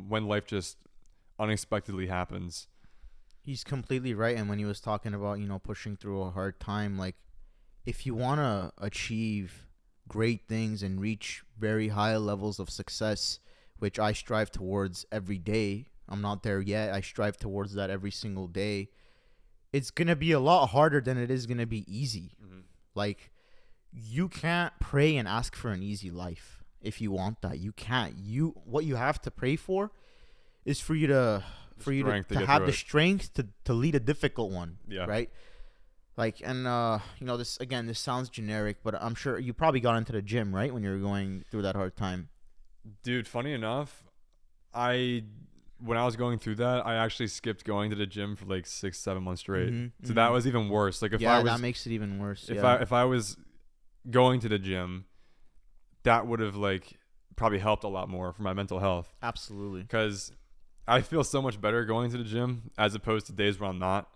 Speaker 1: life just unexpectedly happens.
Speaker 2: He's completely right. And when he was talking about, pushing through a hard time, like, if you want to achieve great things and reach very high levels of success, which I strive towards every day. I'm not there yet. I strive towards that every single day. It's going to be a lot harder than it is going to be easy. Like, you can't pray and ask for an easy life if you want that. You can't. What you have to pray for is for you to have the strength to lead a difficult one. Yeah. Right? Like, and this sounds generic, but I'm sure you probably got into the gym, right, when you were going through that hard time.
Speaker 1: Dude, funny enough, when I was going through that, I actually skipped going to the gym for like 6-7 months straight. So that was even worse. Like,
Speaker 2: that makes it even worse.
Speaker 1: If I was going to the gym, that would have like probably helped a lot more for my mental health.
Speaker 2: Absolutely.
Speaker 1: Because I feel so much better going to the gym as opposed to days where I'm not.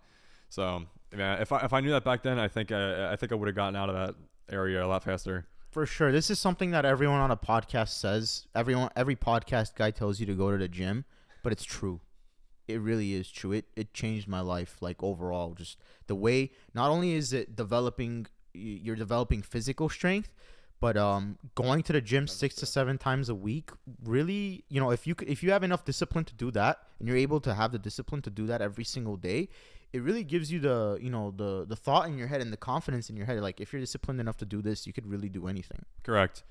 Speaker 1: So, man, if I knew that back then, I think I would have gotten out of that area a lot faster.
Speaker 2: For sure. This is something that everyone on a podcast says. Every podcast guy tells you to go to the gym, but it's true. It really is true. It changed my life, like, overall. Just the way, not only is it you're developing physical strength, but going to the gym 6 to 7 times a week, really, if you have enough discipline to do that, and you're able to have the discipline to do that every single day, it really gives you the thought in your head and the confidence in your head. Like, if you're disciplined enough to do this, you could really do anything.
Speaker 1: Correct.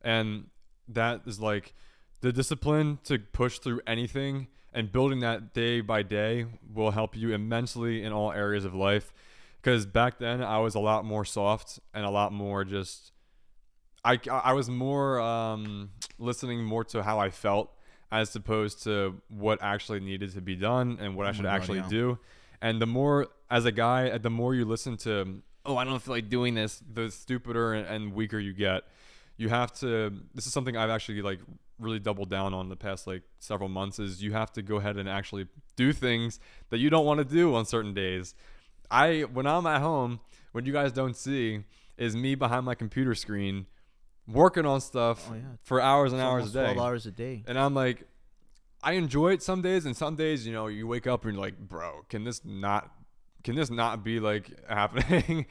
Speaker 1: And that is like the discipline to push through anything, and building that day by day will help you immensely in all areas of life. Because back then I was a lot more soft and a lot more just, I was more listening more to how I felt as opposed to what actually needed to be done and what I should actually do. And the more, as a guy, the more you listen to, I don't feel like doing this, the stupider and weaker you get. You have to, this is something I've actually like really doubled down on the past like several months, is you have to go ahead and actually do things that you don't want to do on certain days. When I'm at home, what you guys don't see is me behind my computer screen working on stuff for hours and hours a day.
Speaker 2: 12 hours a day.
Speaker 1: And I'm like, I enjoy it some days, and some days, you wake up and you're like, bro, can this not be like happening?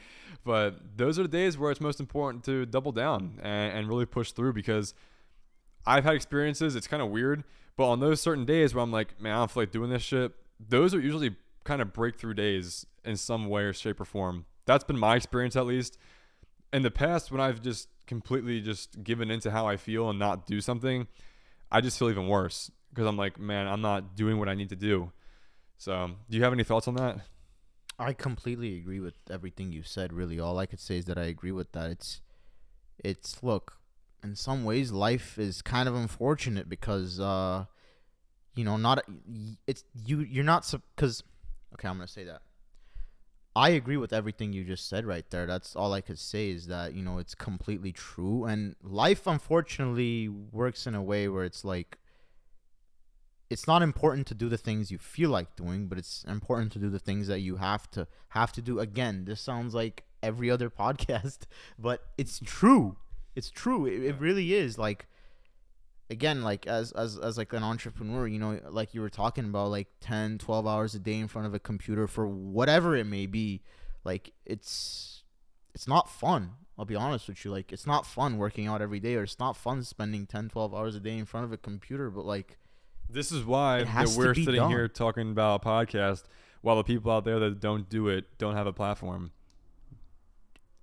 Speaker 1: But those are the days where it's most important to double down and really push through, because I've had experiences, it's kind of weird, but on those certain days where I'm like, man, I don't feel like doing this shit, those are usually kind of breakthrough days in some way or shape or form. That's been my experience, at least. in the past, when I've just completely just given into how I feel and not do something, I just feel even worse because I'm like, man, I'm not doing what I need to do. So, do you have any thoughts on that?
Speaker 2: I completely agree with everything you said. Really, all I could say is that I agree with that. It's look, in some ways, life is kind of unfortunate because not it's you're not because okay, I'm gonna say that. I agree with everything you just said right there. That's all I could say is that, it's completely true. And life, unfortunately, works in a way where it's like, it's not important to do the things you feel like doing, but it's important to do the things that you have to do. Again, this sounds like every other podcast, but it's true. It's true. It really is. Like, again, like as like an entrepreneur, like you were talking about, like 10, 12 hours a day in front of a computer for whatever it may be, like it's not fun. I'll be honest with you. Like, it's not fun working out every day, or it's not fun spending 10, 12 hours a day in front of a computer, but like,
Speaker 1: this is why
Speaker 2: has
Speaker 1: we're
Speaker 2: to be
Speaker 1: sitting
Speaker 2: done.
Speaker 1: here talking about a podcast while the people out there that don't do it don't have a platform.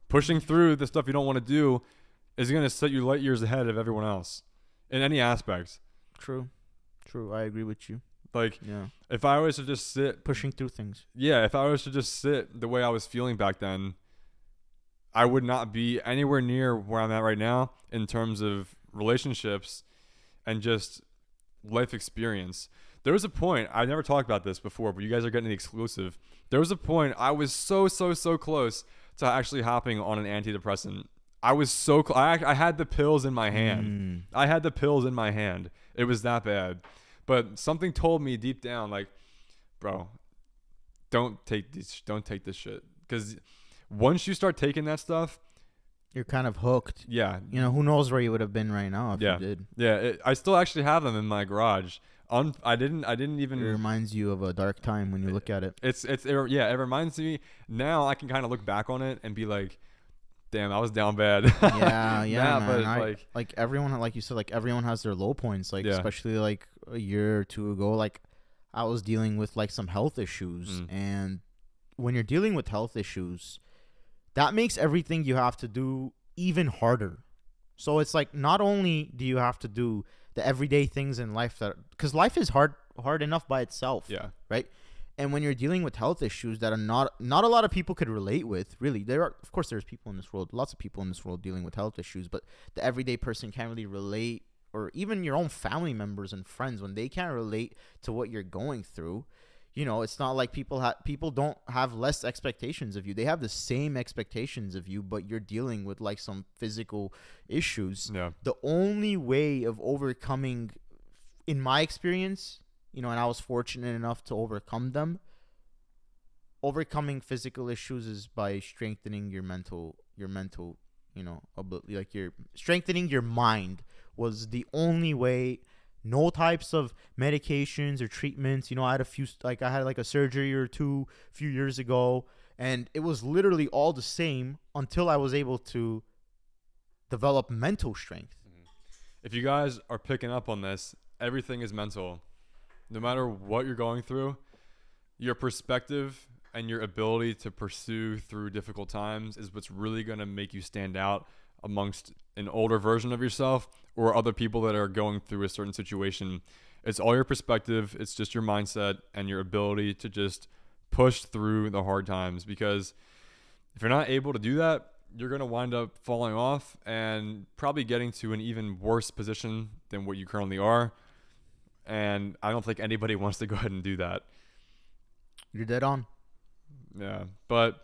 Speaker 1: Pushing through the stuff you don't want to do is going to set you light years ahead of everyone else in any aspect.
Speaker 2: True. I agree with you.
Speaker 1: Like,
Speaker 2: Yeah.
Speaker 1: if I was to just sit,
Speaker 2: Pushing through things.
Speaker 1: yeah, if I was to just sit the way I was feeling back then, I would not be anywhere near where I'm at right now in terms of relationships and just life experience. There was a point, I never talked about this before, but you guys are getting the exclusive. There was a point I was so close to actually hopping on an antidepressant. I was so I had the pills in my hand. I had the pills in my hand. It was that bad. But something told me deep down, like, bro, don't take this shit. Because once you start taking that stuff,
Speaker 2: You're kind of hooked.
Speaker 1: yeah.
Speaker 2: Who knows where you would have been right now if
Speaker 1: Yeah.
Speaker 2: you did.
Speaker 1: Yeah, I still actually have them in my garage. I didn't even.
Speaker 2: It reminds you of a dark time when you look at it.
Speaker 1: It reminds me now. I can kind of look back on it and be like, damn, I was down bad.
Speaker 2: Yeah,
Speaker 1: Nah,
Speaker 2: man.
Speaker 1: but
Speaker 2: like everyone, like you said, like everyone has their low points. Like,
Speaker 1: Yeah.
Speaker 2: especially like a year or two ago, like I was dealing with like some health issues, and when you're dealing with health issues, that makes everything you have to do even harder. So it's like, not only do you have to do the everyday things in life because life is hard enough by itself.
Speaker 1: Yeah.
Speaker 2: Right. And when you're dealing with health issues that are not a lot of people could relate with, really, of course, there's people in this world, lots of people in this world dealing with health issues, but the everyday person can't really relate, or even your own family members and friends, when they can't relate to what you're going through. It's not like people don't have less expectations of you. They have the same expectations of you, but you're dealing with like some physical issues.
Speaker 1: Yeah.
Speaker 2: The only way of overcoming, in my experience, and I was fortunate enough to overcoming physical issues is by strengthening your mental, ability. Like, you're strengthening your mind was the only way. No types of medications or treatments. I had like a surgery or two a few years ago, and it was literally all the same until I was able to develop mental strength.
Speaker 1: If you guys are picking up on this, everything is mental. No matter what you're going through, your perspective and your ability to pursue through difficult times is what's really going to make you stand out amongst an older version of yourself or other people that are going through a certain situation. It's all your perspective. It's just your mindset and your ability to just push through the hard times, because if you're not able to do that, you're going to wind up falling off and probably getting to an even worse position than what you currently are. And I don't think anybody wants to go ahead and do that.
Speaker 2: You're dead on.
Speaker 1: Yeah, but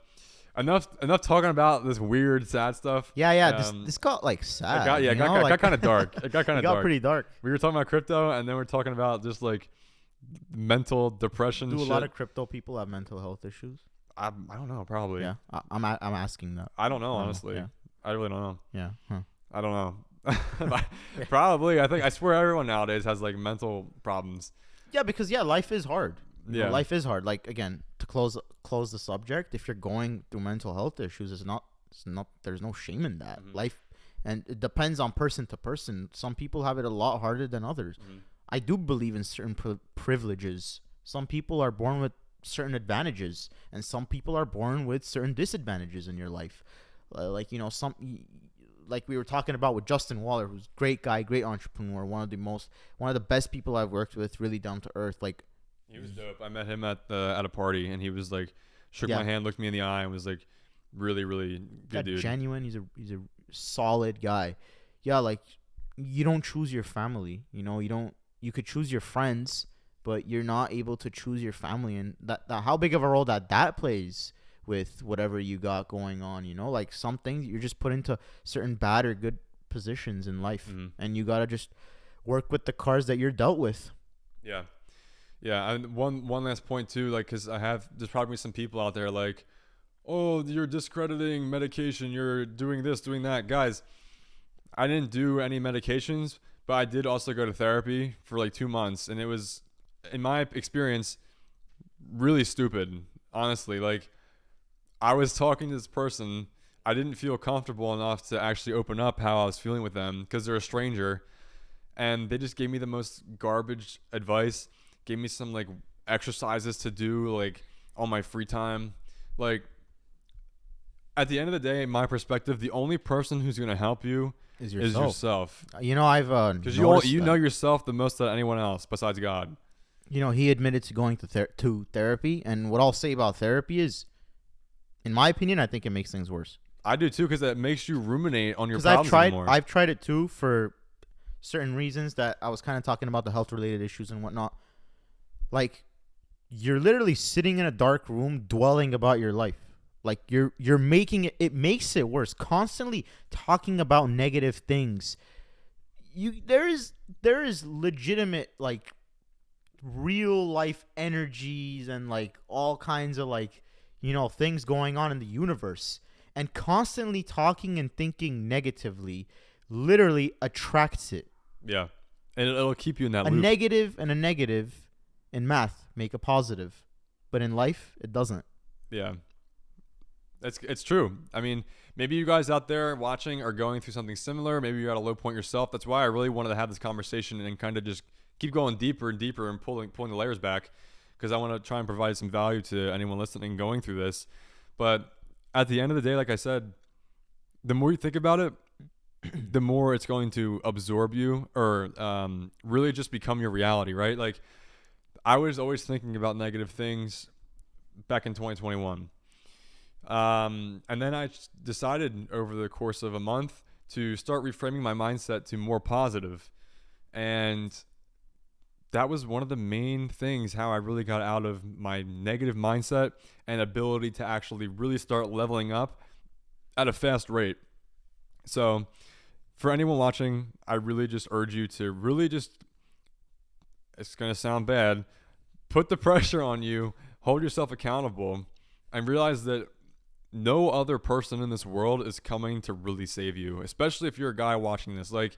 Speaker 1: enough talking about this weird, sad stuff.
Speaker 2: Yeah. This got like sad.
Speaker 1: It got kind of dark. It got kind of dark.
Speaker 2: Got pretty dark.
Speaker 1: We were talking about crypto, and then we're talking about just like mental depression.
Speaker 2: Do a
Speaker 1: shit.
Speaker 2: lot of crypto people have mental health issues?
Speaker 1: I don't know. Probably.
Speaker 2: Yeah, I'm asking that.
Speaker 1: I don't know, honestly.
Speaker 2: Yeah.
Speaker 1: I really don't know.
Speaker 2: Yeah. Huh.
Speaker 1: I don't know. Probably. I swear everyone nowadays has like mental problems.
Speaker 2: Yeah, because life is hard.
Speaker 1: Yeah.
Speaker 2: Life is hard. Like, again, to close the subject, if you're going through mental health issues, it's not there's no shame in that. Life, and it depends on person to person. Some people have it a lot harder than others. I do believe in certain privileges. Some people are born with certain advantages, and some people are born with certain disadvantages in your life. like like we were talking about with Justin Waller, who's a great guy, great entrepreneur, one of the best people I've worked with, really down to earth. Like,
Speaker 1: he was dope. I met him at a party, and he was like, shook my hand, looked me in the eye, and was like, really, really good dude.
Speaker 2: Genuine. He's a solid guy. Yeah, like, you don't choose your family. You could choose your friends, but you're not able to choose your family, and that how big of a role that plays with whatever you got going on. Like, some things you're just put into certain bad or good positions in life, and you gotta just work with the cards that you're dealt with.
Speaker 1: Yeah. And one last point too, like, because there's probably some people out there like, oh, you're discrediting medication, you're doing this, doing that. Guys, I didn't do any medications, but I did also go to therapy for like 2 months, and it was, in my experience, really stupid. Honestly, like, I was talking to this person, I didn't feel comfortable enough to actually open up how I was feeling with them because they're a stranger, and they just gave me the most garbage advice, gave me some like exercises to do like on my free time. Like, at the end of the day, in my perspective, the only person who's going to help you is yourself.
Speaker 2: I've
Speaker 1: because you know yourself the most than anyone else besides God.
Speaker 2: He admitted to going to therapy, and what I'll say about therapy is, in my opinion, I think it makes things worse.
Speaker 1: I do too, because it makes you ruminate on your problems more.
Speaker 2: I've tried it too for certain reasons that I was kind of talking about, the health related issues and whatnot. Like, you're literally sitting in a dark room dwelling about your life. Like, you're making it makes it worse. Constantly talking about negative things. There is legitimate, like, real life energies and like all kinds of like, things going on in the universe, and constantly talking and thinking negatively literally attracts it.
Speaker 1: Yeah. And it'll keep you in that
Speaker 2: loop.
Speaker 1: A
Speaker 2: negative and a negative in math make a positive, but in life it doesn't.
Speaker 1: Yeah. It's true. I mean, maybe you guys out there watching are going through something similar. Maybe you're at a low point yourself. That's why I really wanted to have this conversation and kind of just keep going deeper and deeper and pulling the layers back, because I want to try and provide some value to anyone listening going through this. But at the end of the day, like I said, the more you think about it, the more it's going to absorb you, or really just become your reality, right? Like, I was always thinking about negative things back in 2021. And then I decided over the course of a month to start reframing my mindset to more positive. And that was one of the main things how I really got out of my negative mindset and ability to actually really start leveling up at a fast rate. So for anyone watching, I really just urge you to really just, it's going to sound bad, put the pressure on you, hold yourself accountable, and realize that no other person in this world is coming to really save you, especially if you're a guy watching this. Like,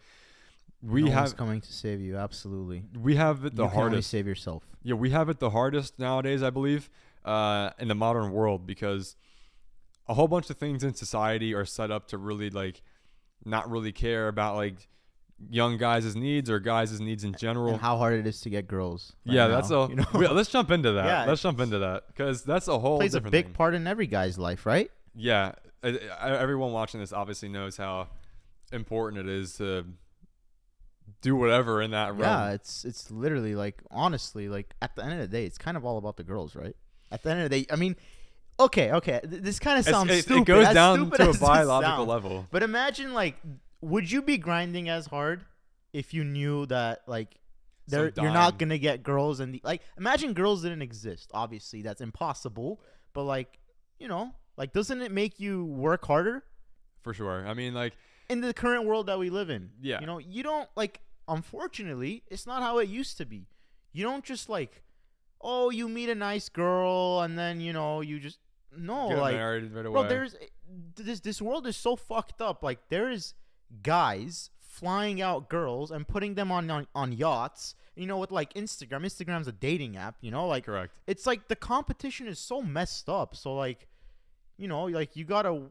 Speaker 2: no one's coming to save you. Absolutely.
Speaker 1: We have it the hardest. You can only
Speaker 2: save yourself.
Speaker 1: Yeah, we have it the hardest nowadays, I believe, in the modern world, because a whole bunch of things in society are set up to really, like, not really care about, like, young guys' needs or guys' needs in general.
Speaker 2: And how hard it is to get girls.
Speaker 1: Yeah, that's let's jump into that. Yeah, let's jump into that, because that's a whole
Speaker 2: plays
Speaker 1: different
Speaker 2: a big
Speaker 1: thing.
Speaker 2: Part in every guy's life, right?
Speaker 1: Yeah. Everyone watching this obviously knows how important it is to do whatever in that realm.
Speaker 2: Yeah, it's literally, like, honestly, like, at the end of the day, it's kind of all about the girls, right? At the end of the day, I mean, okay, this kind of sounds stupid.
Speaker 1: It goes down to a biological level.
Speaker 2: But imagine, like, would you be grinding as hard if you knew that, like, you're not gonna get girls? And like, imagine girls didn't exist. Obviously, that's impossible. But, like, like, doesn't it make you work harder?
Speaker 1: For sure. I mean, like,
Speaker 2: in the current world that we live in.
Speaker 1: Yeah.
Speaker 2: You don't, like, unfortunately, it's not how it used to be. You don't just, like, oh, you meet a nice girl and then, you just, no,
Speaker 1: get
Speaker 2: like,
Speaker 1: married right away.
Speaker 2: Bro, this world is so fucked up. Like, there is guys flying out girls and putting them on yachts, with, like, Instagram. Instagram's a dating app, like,
Speaker 1: correct.
Speaker 2: It's like the competition is so messed up. So, like, like, you gotta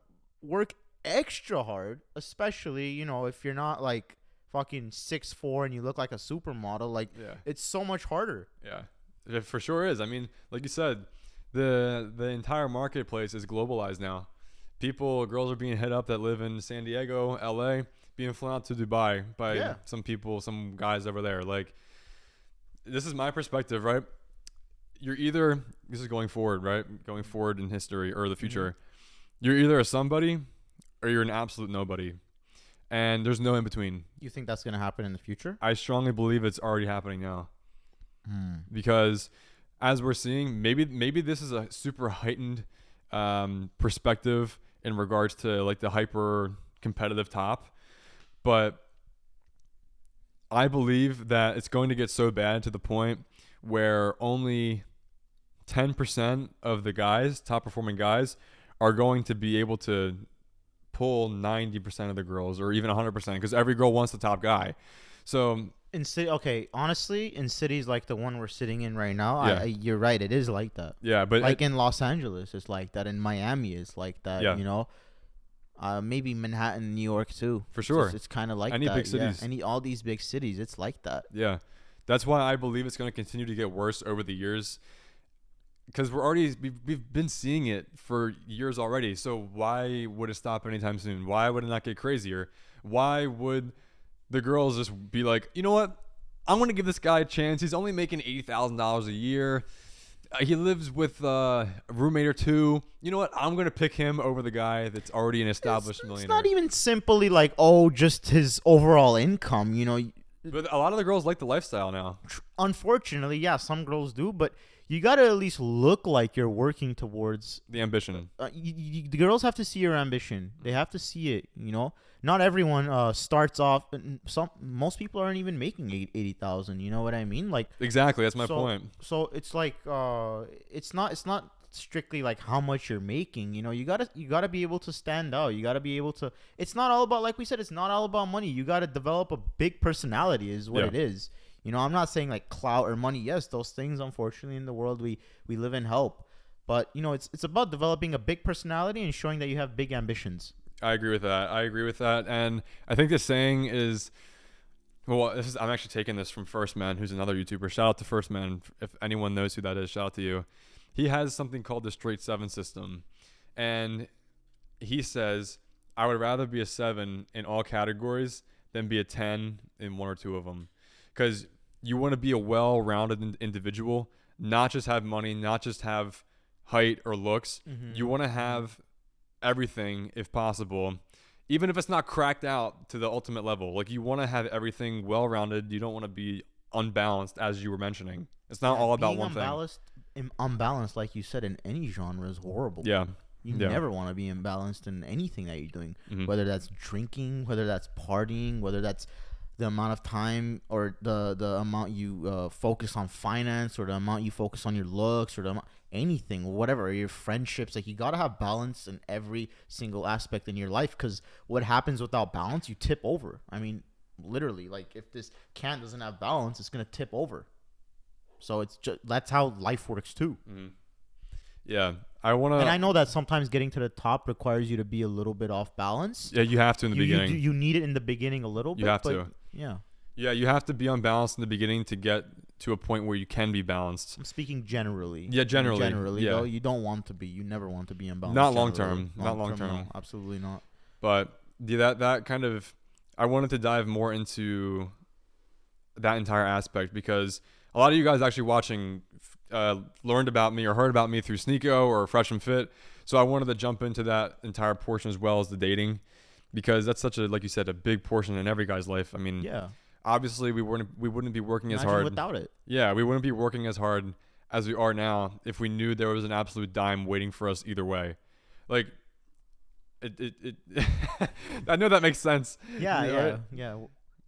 Speaker 2: work extra hard, especially, if you're not, like, fucking 6'4" and you look like a supermodel. Like,
Speaker 1: yeah.
Speaker 2: It's so much harder.
Speaker 1: Yeah, it for sure is. I mean, like you said, the entire marketplace is globalized now. Girls are being hit up that live in San Diego, LA, being flown out to Dubai by
Speaker 2: Yeah.
Speaker 1: some guys over there. Like, this is my perspective, right? You're either, this is going forward, right? Going forward in history or the future. You're either a somebody or you're an absolute nobody. And there's no in between.
Speaker 2: You think that's gonna happen in the future?
Speaker 1: I strongly believe it's already happening now.
Speaker 2: Hmm.
Speaker 1: Because as we're seeing, maybe this is a super heightened perspective in regards to like the hyper competitive top, but I believe that it's going to get so bad to the point where only 10% of the guys, top performing guys, are going to be able to pull 90% of the girls or even 100% because every girl wants the top guy. So
Speaker 2: honestly, in cities like the one we're sitting in right now,
Speaker 1: Yeah.
Speaker 2: you're right. It is like that.
Speaker 1: yeah, but
Speaker 2: Like in Los Angeles, it's like that. In Miami, it's like that.
Speaker 1: Yeah.
Speaker 2: You know, maybe Manhattan, New York too.
Speaker 1: For sure.
Speaker 2: It's kind of like
Speaker 1: Any
Speaker 2: that.
Speaker 1: big cities.
Speaker 2: Yeah. All these big cities, it's like that.
Speaker 1: yeah, that's why I believe it's going to continue to get worse over the years. Because we've been seeing it for years already. So why would it stop anytime soon? Why would it not get crazier? Why would the girls just be like, you know what? I'm going to give this guy a chance. He's only making $80,000 a year. He lives with a roommate or two. You know what? I'm going to pick him over the guy that's already an established
Speaker 2: It's
Speaker 1: millionaire.
Speaker 2: not even simply like, just his overall income. You know,
Speaker 1: But a lot of the girls like the lifestyle now.
Speaker 2: unfortunately, yeah, some girls do, but you got to at least look like you're working towards
Speaker 1: The ambition.
Speaker 2: the girls have to see your ambition. They have to see it. You know, not everyone starts off. Most people aren't even making 80,000. You know what I mean? Like
Speaker 1: Exactly. That's my
Speaker 2: so,
Speaker 1: point.
Speaker 2: So it's like it's not strictly like how much you're making. You know, you gotta be able to stand out. You gotta be able to. It's not all about, like we said, it's not all about money. You gotta develop a big personality. Is what
Speaker 1: Yeah.
Speaker 2: it is. You know, I'm not saying like clout or money. Yes, those things, unfortunately, in the world we live in help. But, you know, it's about developing a big personality and showing that you have big ambitions.
Speaker 1: I agree with that. And I think the saying is, well, I'm actually taking this from First Man, who's another YouTuber. Shout out to First Man. If anyone knows who that is, shout out to you. He has something called the Straight 7 system. And he says, I would rather be a 7 in all categories than be a 10 in one or two of them. Because you want to be a well-rounded individual, not just have money, not just have height or looks. You want to have everything if possible, even if it's not cracked out to the ultimate level. Like, you want to have everything well-rounded. You don't want to be unbalanced, as you were mentioning. It's not all about one thing.
Speaker 2: Unbalanced, like you said, in any genre is horrible.
Speaker 1: Yeah.
Speaker 2: You
Speaker 1: Yeah.
Speaker 2: never want to be imbalanced in anything that you're doing,
Speaker 1: Mhm.
Speaker 2: whether that's drinking, whether that's partying, whether that's the amount of time or the amount you focus on finance, or the amount you focus on your looks, or anything, whatever, or your friendships. Like, you got to have balance in every single aspect in your life, because what happens without balance, you tip over. I mean, literally, like, if this can doesn't have balance, it's going to tip over. So it's just, that's how life works too.
Speaker 1: Mhm. Yeah. And
Speaker 2: And I know that sometimes getting to the top requires you to be a little bit off balance.
Speaker 1: Yeah, you have to in the beginning.
Speaker 2: You need it in the beginning a little bit.
Speaker 1: You have
Speaker 2: but
Speaker 1: to.
Speaker 2: Yeah.
Speaker 1: Yeah, you have to be unbalanced in the beginning to get to a point where you can be balanced.
Speaker 2: I'm speaking generally.
Speaker 1: Yeah, generally.
Speaker 2: Generally,
Speaker 1: Yeah.
Speaker 2: though, you don't want to be. You never want to be imbalanced.
Speaker 1: Not long
Speaker 2: generally.
Speaker 1: term. Not long term.
Speaker 2: No, absolutely not.
Speaker 1: But that kind of, I wanted to dive more into that entire aspect, because a lot of you guys actually watching learned about me or heard about me through Sneeko or Fresh and Fit. So I wanted to jump into that entire portion as well as the dating, because that's such a, like you said, a big portion in every guy's life. I mean,
Speaker 2: Yeah.
Speaker 1: obviously we wouldn't be working as
Speaker 2: Imagine
Speaker 1: hard
Speaker 2: without it.
Speaker 1: Yeah, we wouldn't be working as hard as we are now if we knew there was an absolute dime waiting for us either way. Like, it I know that makes sense.
Speaker 2: Yeah,
Speaker 1: Yeah, right?
Speaker 2: yeah.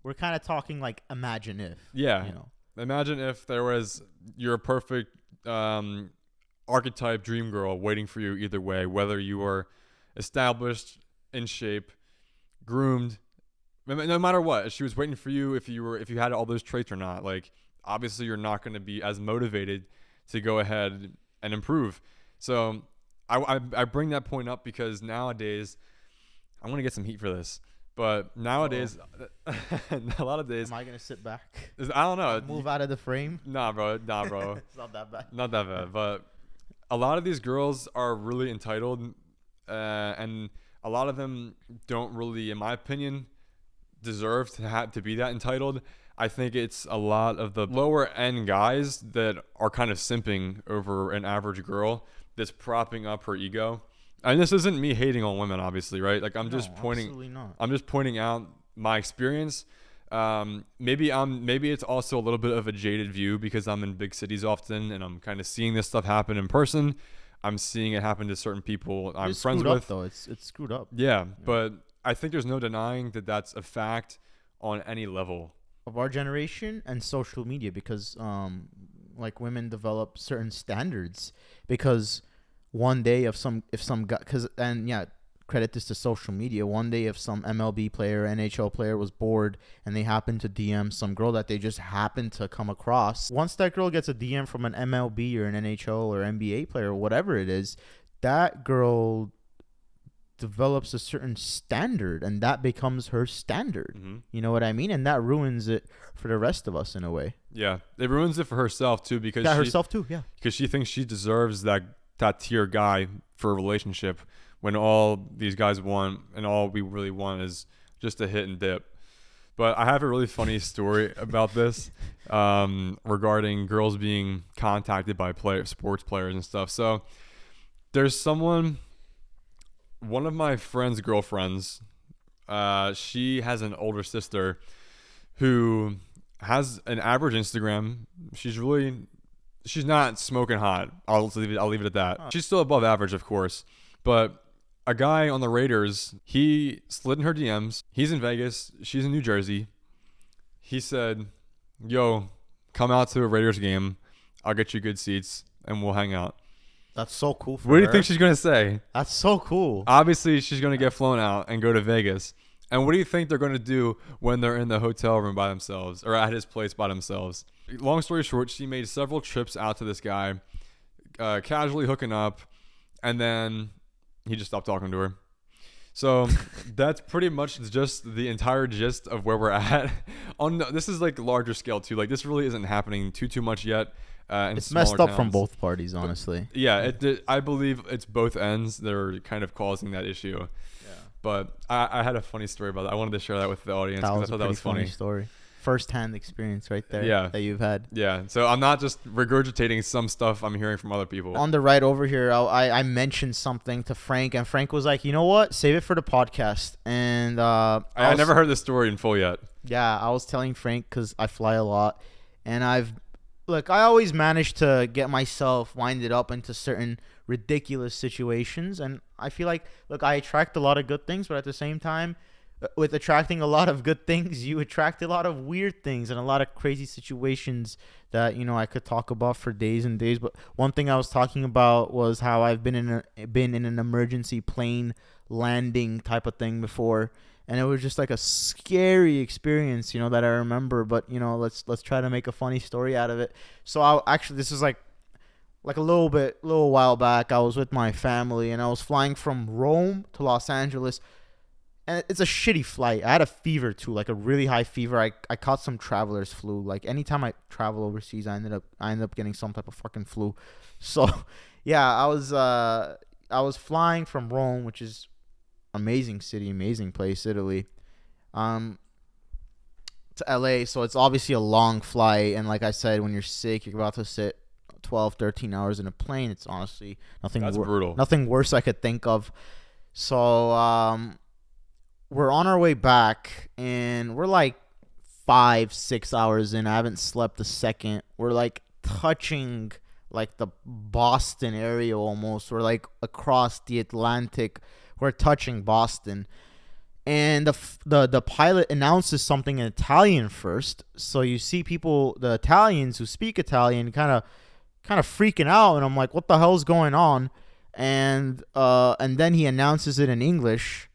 Speaker 2: We're kind of talking like imagine if.
Speaker 1: Yeah.
Speaker 2: You know.
Speaker 1: Imagine if there was your perfect archetype dream girl waiting for you either way, whether you were established, in shape, groomed, no matter what. She was waiting for you if you had all those traits or not. Like, obviously you're not going to be as motivated to go ahead and improve. So I bring that point up because nowadays, I'm going to get some heat for this, but nowadays, a lot of days,
Speaker 2: Am I gonna sit back?
Speaker 1: I don't know.
Speaker 2: Move out of the frame?
Speaker 1: Nah, bro.
Speaker 2: It's not that bad.
Speaker 1: Not that bad. But a lot of these girls are really entitled and a lot of them don't really, in my opinion, deserve to have to be that entitled. I think it's a lot of the lower end guys that are kind of simping over an average girl that's propping up her ego. And this isn't me hating on women, obviously, right? Like I'm just pointing out my experience. Maybe it's also a little bit of a jaded view because I'm in big cities often and I'm kind of seeing this stuff happen in person. I'm seeing it happen to certain people I'm friends with.
Speaker 2: Though it's screwed up.
Speaker 1: Yeah, but I think there's no denying that that's a fact on any level
Speaker 2: Of our generation and social media, because like women develop certain standards because one day if some guy, credit this to social media, one day if some MLB player, NHL player was bored and they happened to DM some girl that they just happened to come across, once that girl gets a DM from an MLB or an NHL or NBA player or whatever it is, that girl develops a certain standard and that becomes her standard.
Speaker 1: Mm-hmm.
Speaker 2: You know what I mean? And that ruins it for the rest of us in a way.
Speaker 1: Yeah, it ruins it for herself too because
Speaker 2: because
Speaker 1: she thinks she deserves that tier guy for a relationship when all these guys want and all we really want is just a hit and dip. But I have a really funny story about this regarding girls being contacted by sports players and stuff. So there's one of my friend's girlfriends, she has an older sister who has an average Instagram. She's not smoking hot. I'll leave it at that. She's still above average, of course. But a guy on the Raiders, he slid in her DMs. He's in Vegas. She's in New Jersey. He said, yo, come out to a Raiders game. I'll get you good seats and we'll hang out.
Speaker 2: That's so cool for her.
Speaker 1: What do you think she's going to say?
Speaker 2: That's so cool.
Speaker 1: Obviously, she's going to get flown out and go to Vegas. And what do you think they're going to do when they're in the hotel room by themselves or at his place by themselves? Long story short, she made several trips out to this guy, casually hooking up, and then he just stopped talking to her. So that's pretty much just the entire gist of where we're at. This is like larger scale too. Like this really isn't happening too much yet.
Speaker 2: It's messed up from both parties, honestly.
Speaker 1: But, yeah, I believe it's both ends that are kind of causing that issue. Yeah. But I had a funny story about that. I wanted to share that with the audience because I thought that was funny
Speaker 2: story. First-hand experience right there.
Speaker 1: Yeah.
Speaker 2: That you've had.
Speaker 1: Yeah. So I'm not just regurgitating some stuff I'm hearing from other people.
Speaker 2: On the ride over here, I mentioned something to Frank, and Frank was like, "You know what? Save it for the podcast." And
Speaker 1: I never heard this story in full yet.
Speaker 2: Yeah, I was telling Frank because I fly a lot, and I always manage to get myself winded up into certain ridiculous situations, and I feel like, I attract a lot of good things, but at the same time, with attracting a lot of good things, you attract a lot of weird things and a lot of crazy situations that, I could talk about for days and days. But one thing I was talking about was how I've been in an emergency plane landing type of thing before, and it was just like a scary experience, that I remember. But let's try to make a funny story out of it. So this is like a little while back. I was with my family and I was flying from Rome to Los Angeles. And it's a shitty flight. I had a fever too, like a really high fever. I caught some traveler's flu. Like anytime I travel overseas, I ended up getting some type of fucking flu. So, yeah, I was flying from Rome, which is amazing city, amazing place, Italy, to LA. So it's obviously a long flight, and like I said, when you're sick, you're about to sit 12, 13 hours in a plane. It's honestly
Speaker 1: brutal.
Speaker 2: Nothing worse I could think of. So, we're on our way back, and we're like 5-6 hours in. I haven't slept a second. We're like touching like the Boston area almost. We're like across the Atlantic. We're touching Boston, and the pilot announces something in Italian first. So you see people, the Italians who speak Italian, kind of freaking out, and I'm like, what the hell's going on? And then he announces it in English.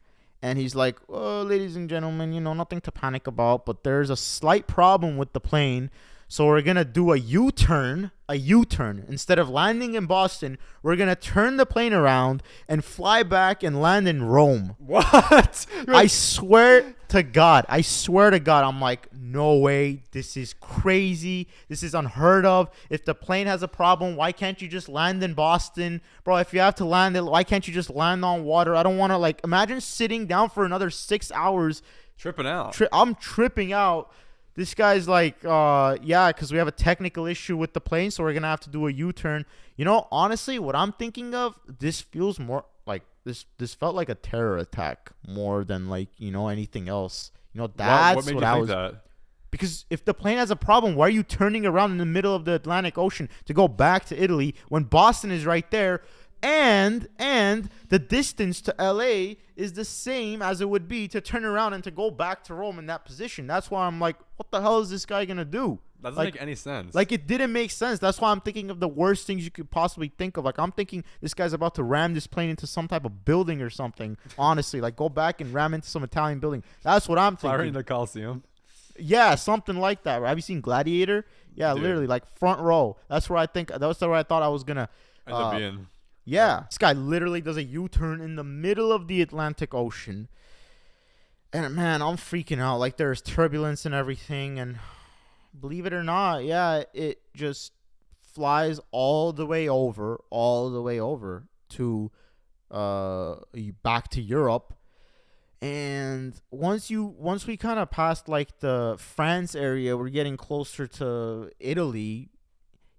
Speaker 2: And he's like, oh, ladies and gentlemen, nothing to panic about, but there's a slight problem with the plane. So we're going to do a U-turn. Instead of landing in Boston, we're going to turn the plane around and fly back and land in Rome.
Speaker 1: What?
Speaker 2: I swear to God, I swear to God, I'm like, no way. This is crazy. This is unheard of. If the plane has a problem, why can't you just land in Boston? Bro, if you have to land it, why can't you just land on water? I don't want to, like, imagine sitting down for another 6 hours.
Speaker 1: Tripping out.
Speaker 2: I'm tripping out. This guy's like, yeah, because we have a technical issue with the plane, so we're going to have to do a U-turn. You know, honestly, what I'm thinking of, this feels more like, this felt like a terror attack more than, like, you know, anything else. You know, that's
Speaker 1: what made
Speaker 2: what
Speaker 1: you
Speaker 2: I
Speaker 1: think
Speaker 2: was.
Speaker 1: that?
Speaker 2: Because if the plane has a problem, why are you turning around in the middle of the Atlantic Ocean to go back to Italy when Boston is right there? And the distance to LA is the same as it would be to turn around and to go back to Rome in that position. That's why I'm like, what the hell is this guy going to do?
Speaker 1: That doesn't
Speaker 2: Like,
Speaker 1: make any sense.
Speaker 2: Like, it didn't make sense. That's why I'm thinking of the worst things you could possibly think of. Like, I'm thinking this guy's about to ram this plane into some type of building or something. Honestly, like, go back and ram into some Italian building. That's what I'm thinking.
Speaker 1: Firing the Coliseum.
Speaker 2: Yeah, something like that. Have you seen Gladiator? Yeah,
Speaker 1: Dude.
Speaker 2: literally, like, front row. That's where I think. That's where I thought I was gonna.
Speaker 1: End up being.
Speaker 2: Yeah, this guy literally does a U-turn in the middle of the Atlantic Ocean. And man, I'm freaking out. Like, there's turbulence and everything, and believe it or not, yeah, it just flies all the way over to back to Europe. And once we kind of passed, like, the France area, we're getting closer to Italy.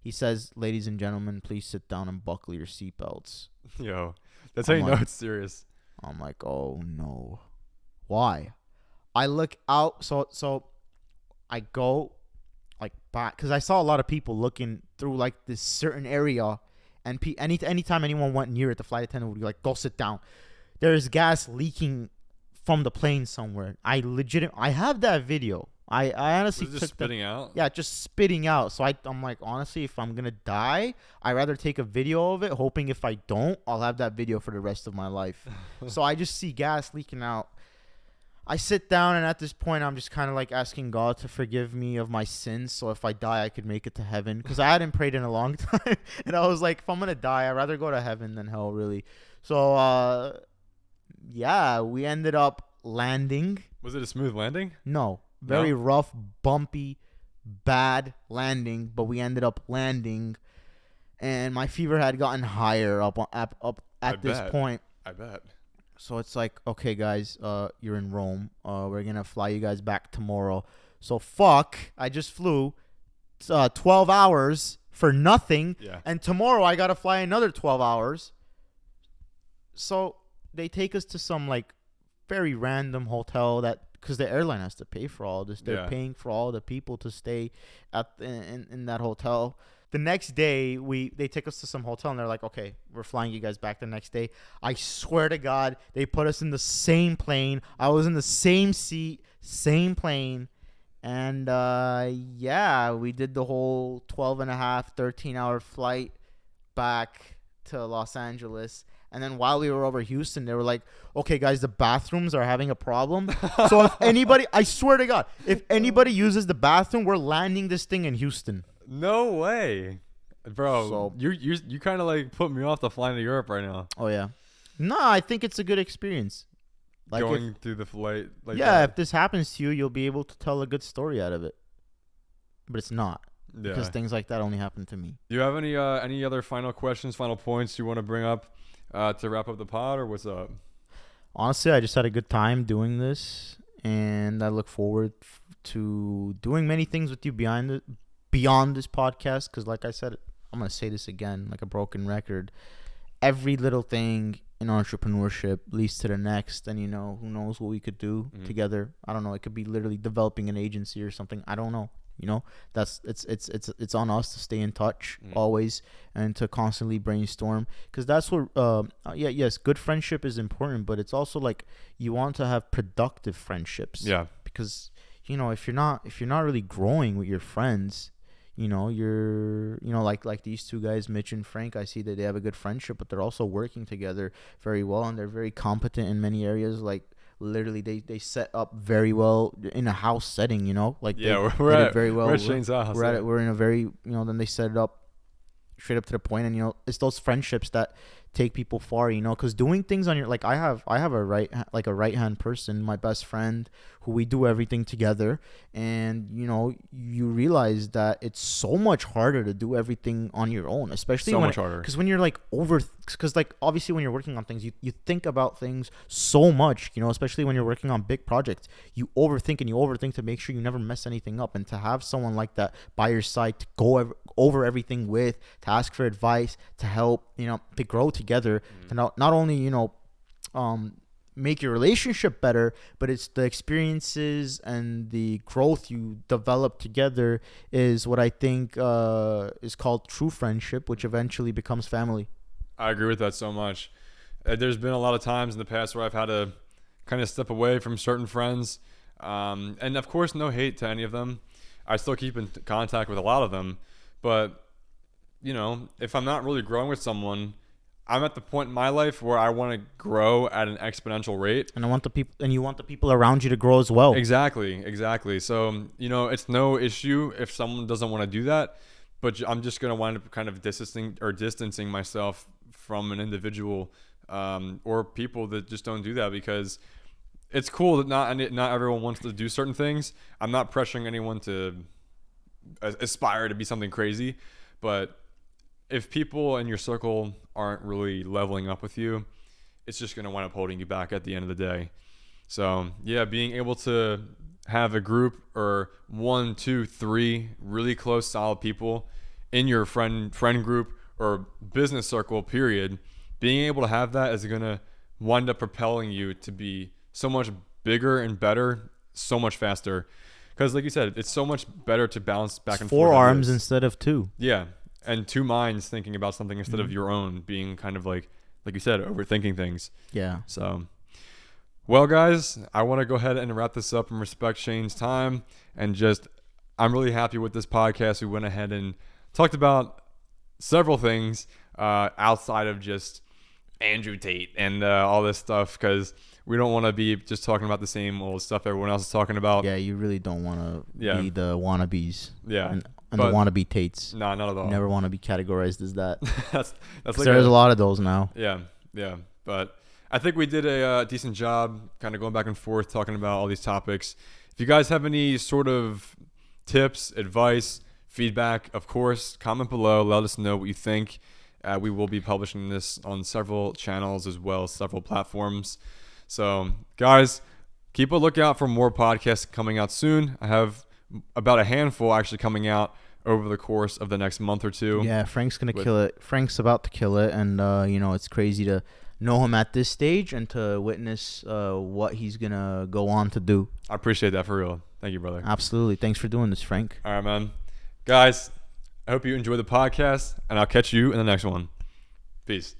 Speaker 2: He says, ladies and gentlemen, please sit down and buckle your seatbelts.
Speaker 1: Yo, that's how you know it's serious.
Speaker 2: I'm like, oh no. Why? I look out, so I go, like, back, because I saw a lot of people looking through, like, this certain area, and anytime anyone went near it, the flight attendant would be like, go sit down. There's gas leaking from the plane somewhere. I have that video. I honestly
Speaker 1: Was it just spitting out?
Speaker 2: Yeah, just spitting out. So I'm like, honestly, if I'm gonna die, I'd rather take a video of it, hoping if I don't, I'll have that video for the rest of my life. So I just see gas leaking out. I sit down, and at this point, I'm just kind of like asking God to forgive me of my sins, so if I die, I could make it to heaven. Because I hadn't prayed in a long time, and I was like, if I'm gonna die, I'd rather go to heaven than hell, really. So yeah, we ended up landing.
Speaker 1: Was it a smooth landing?
Speaker 2: No. Very rough, bumpy, bad landing, but we ended up landing, and my fever had gotten higher up at this point.
Speaker 1: I bet.
Speaker 2: So it's like, okay, guys, you're in Rome. We're gonna fly you guys back tomorrow. So fuck, I just flew 12 hours for nothing, and tomorrow I gotta fly another 12 hours. So they take us to some, like, very random hotel because the airline has to pay for all this. They're paying for all the people to stay in that hotel. The next day, they take us to some hotel, and they're like, okay, we're flying you guys back the next day. I swear to God, they put us in the same plane. I was in the same seat, same plane. And, yeah, we did the whole 12 and a half, 13-hour flight back to Los Angeles. And then while we were over Houston, they were like, okay, guys, the bathrooms are having a problem. So if anybody, I swear to God, if anybody uses the bathroom, we're landing this thing in Houston.
Speaker 1: No way. Bro, so, you kind of, like, put me off the flying to Europe right now.
Speaker 2: Oh, yeah. No, I think it's a good experience.
Speaker 1: Like, going through the flight. Like,
Speaker 2: yeah, if this happens to you, you'll be able to tell a good story out of it. But it's not. Yeah. Because things like that only happen to me.
Speaker 1: Do you have any other final questions, final points you want to bring up to wrap up the pod, or what's up?
Speaker 2: Honestly, I just had a good time doing this, and I look forward to doing many things with you beyond this podcast. Because, like I said, I'm gonna say this again, like a broken record. Every little thing in entrepreneurship leads to the next, and, you know, who knows what we could do together. I don't know. It could be literally developing an agency or something. I don't know. You know, it's on us to stay in touch always, and to constantly brainstorm, because that's what yes, good friendship is important, but it's also like you want to have productive friendships. Yeah. Because, you know, if you're not really growing with your friends, you know, like these two guys, Mitch and Frank, I see that they have a good friendship, but they're also working together very well, and they're very competent in many areas. Like, literally, they set up very well in a house setting, you know, like, we're at very well. We're at Shane's house. We're in a very, you know, then they set it up straight up to the point, and, you know, it's those friendships that take people far, you know, because doing things on your, like, I have a right hand person, my best friend, who we do everything together. And, you know, you realize that it's so much harder to do everything on your own, especially
Speaker 1: So
Speaker 2: when
Speaker 1: much harder.
Speaker 2: because when you're like because like obviously when you're working on things, you think about things so much, you know, especially when you're working on big projects, you overthink to make sure you never mess anything up. And to have someone like that by your side to go over everything with, to ask for advice, to help, you know, to grow together, to not only, you know, make your relationship better, but it's the experiences and the growth you develop together is what I think is called true friendship, which eventually becomes family.
Speaker 1: I agree with that so much. There's been a lot of times in the past where I've had to kind of step away from certain friends. And of course, no hate to any of them. I still keep in contact with a lot of them. But, you know, if I'm not really growing with someone, I'm at the point in my life where I want to grow at an exponential rate.
Speaker 2: And you want the people around you to grow as well.
Speaker 1: Exactly. So, you know, it's no issue if someone doesn't want to do that, but I'm just going to wind up kind of distancing myself from an individual or people that just don't do that, because it's cool that not everyone wants to do certain things. I'm not pressuring anyone to aspire to be something crazy, but if people in your circle aren't really leveling up with you, it's just going to wind up holding you back at the end of the day. So yeah, being able to have a group or 1, 2, 3 really close, solid people in your friend group or business circle, period, being able to have that is going to wind up propelling you to be so much bigger and better, so much faster. Because like you said, it's so much better to bounce back and forth.
Speaker 2: 4 arms instead of 2.
Speaker 1: Yeah. And 2 minds thinking about something instead of your own, being kind of like you said, overthinking things.
Speaker 2: Yeah.
Speaker 1: So, well, guys, I want to go ahead and wrap this up and respect Shane's time. And I'm really happy with this podcast. We went ahead and talked about several things outside of just Andrew Tate and all this stuff, because we don't want to be just talking about the same old stuff everyone else is talking about.
Speaker 2: Yeah, you really don't want to be the wannabes.
Speaker 1: Yeah.
Speaker 2: And the wannabe Tates.
Speaker 1: No, not at all.
Speaker 2: You never want to be categorized as that.
Speaker 1: that's like
Speaker 2: there's a lot of those now.
Speaker 1: Yeah. But I think we did a decent job kind of going back and forth talking about all these topics. If you guys have any sort of tips, advice, feedback, of course, comment below. Let us know what you think. We will be publishing this on several channels as well as several platforms. So, guys, keep a lookout for more podcasts coming out soon. I have about a handful actually coming out over the course of the next month or 2.
Speaker 2: Yeah, Frank's gonna kill it. Frank's about to kill it, and you know, it's crazy to know him at this stage and to witness what he's gonna go on to do.
Speaker 1: I appreciate that, for real. Thank you, brother.
Speaker 2: Absolutely. Thanks for doing this, Frank.
Speaker 1: All right, man. Guys, I hope you enjoy the podcast, and I'll catch you in the next one. Peace.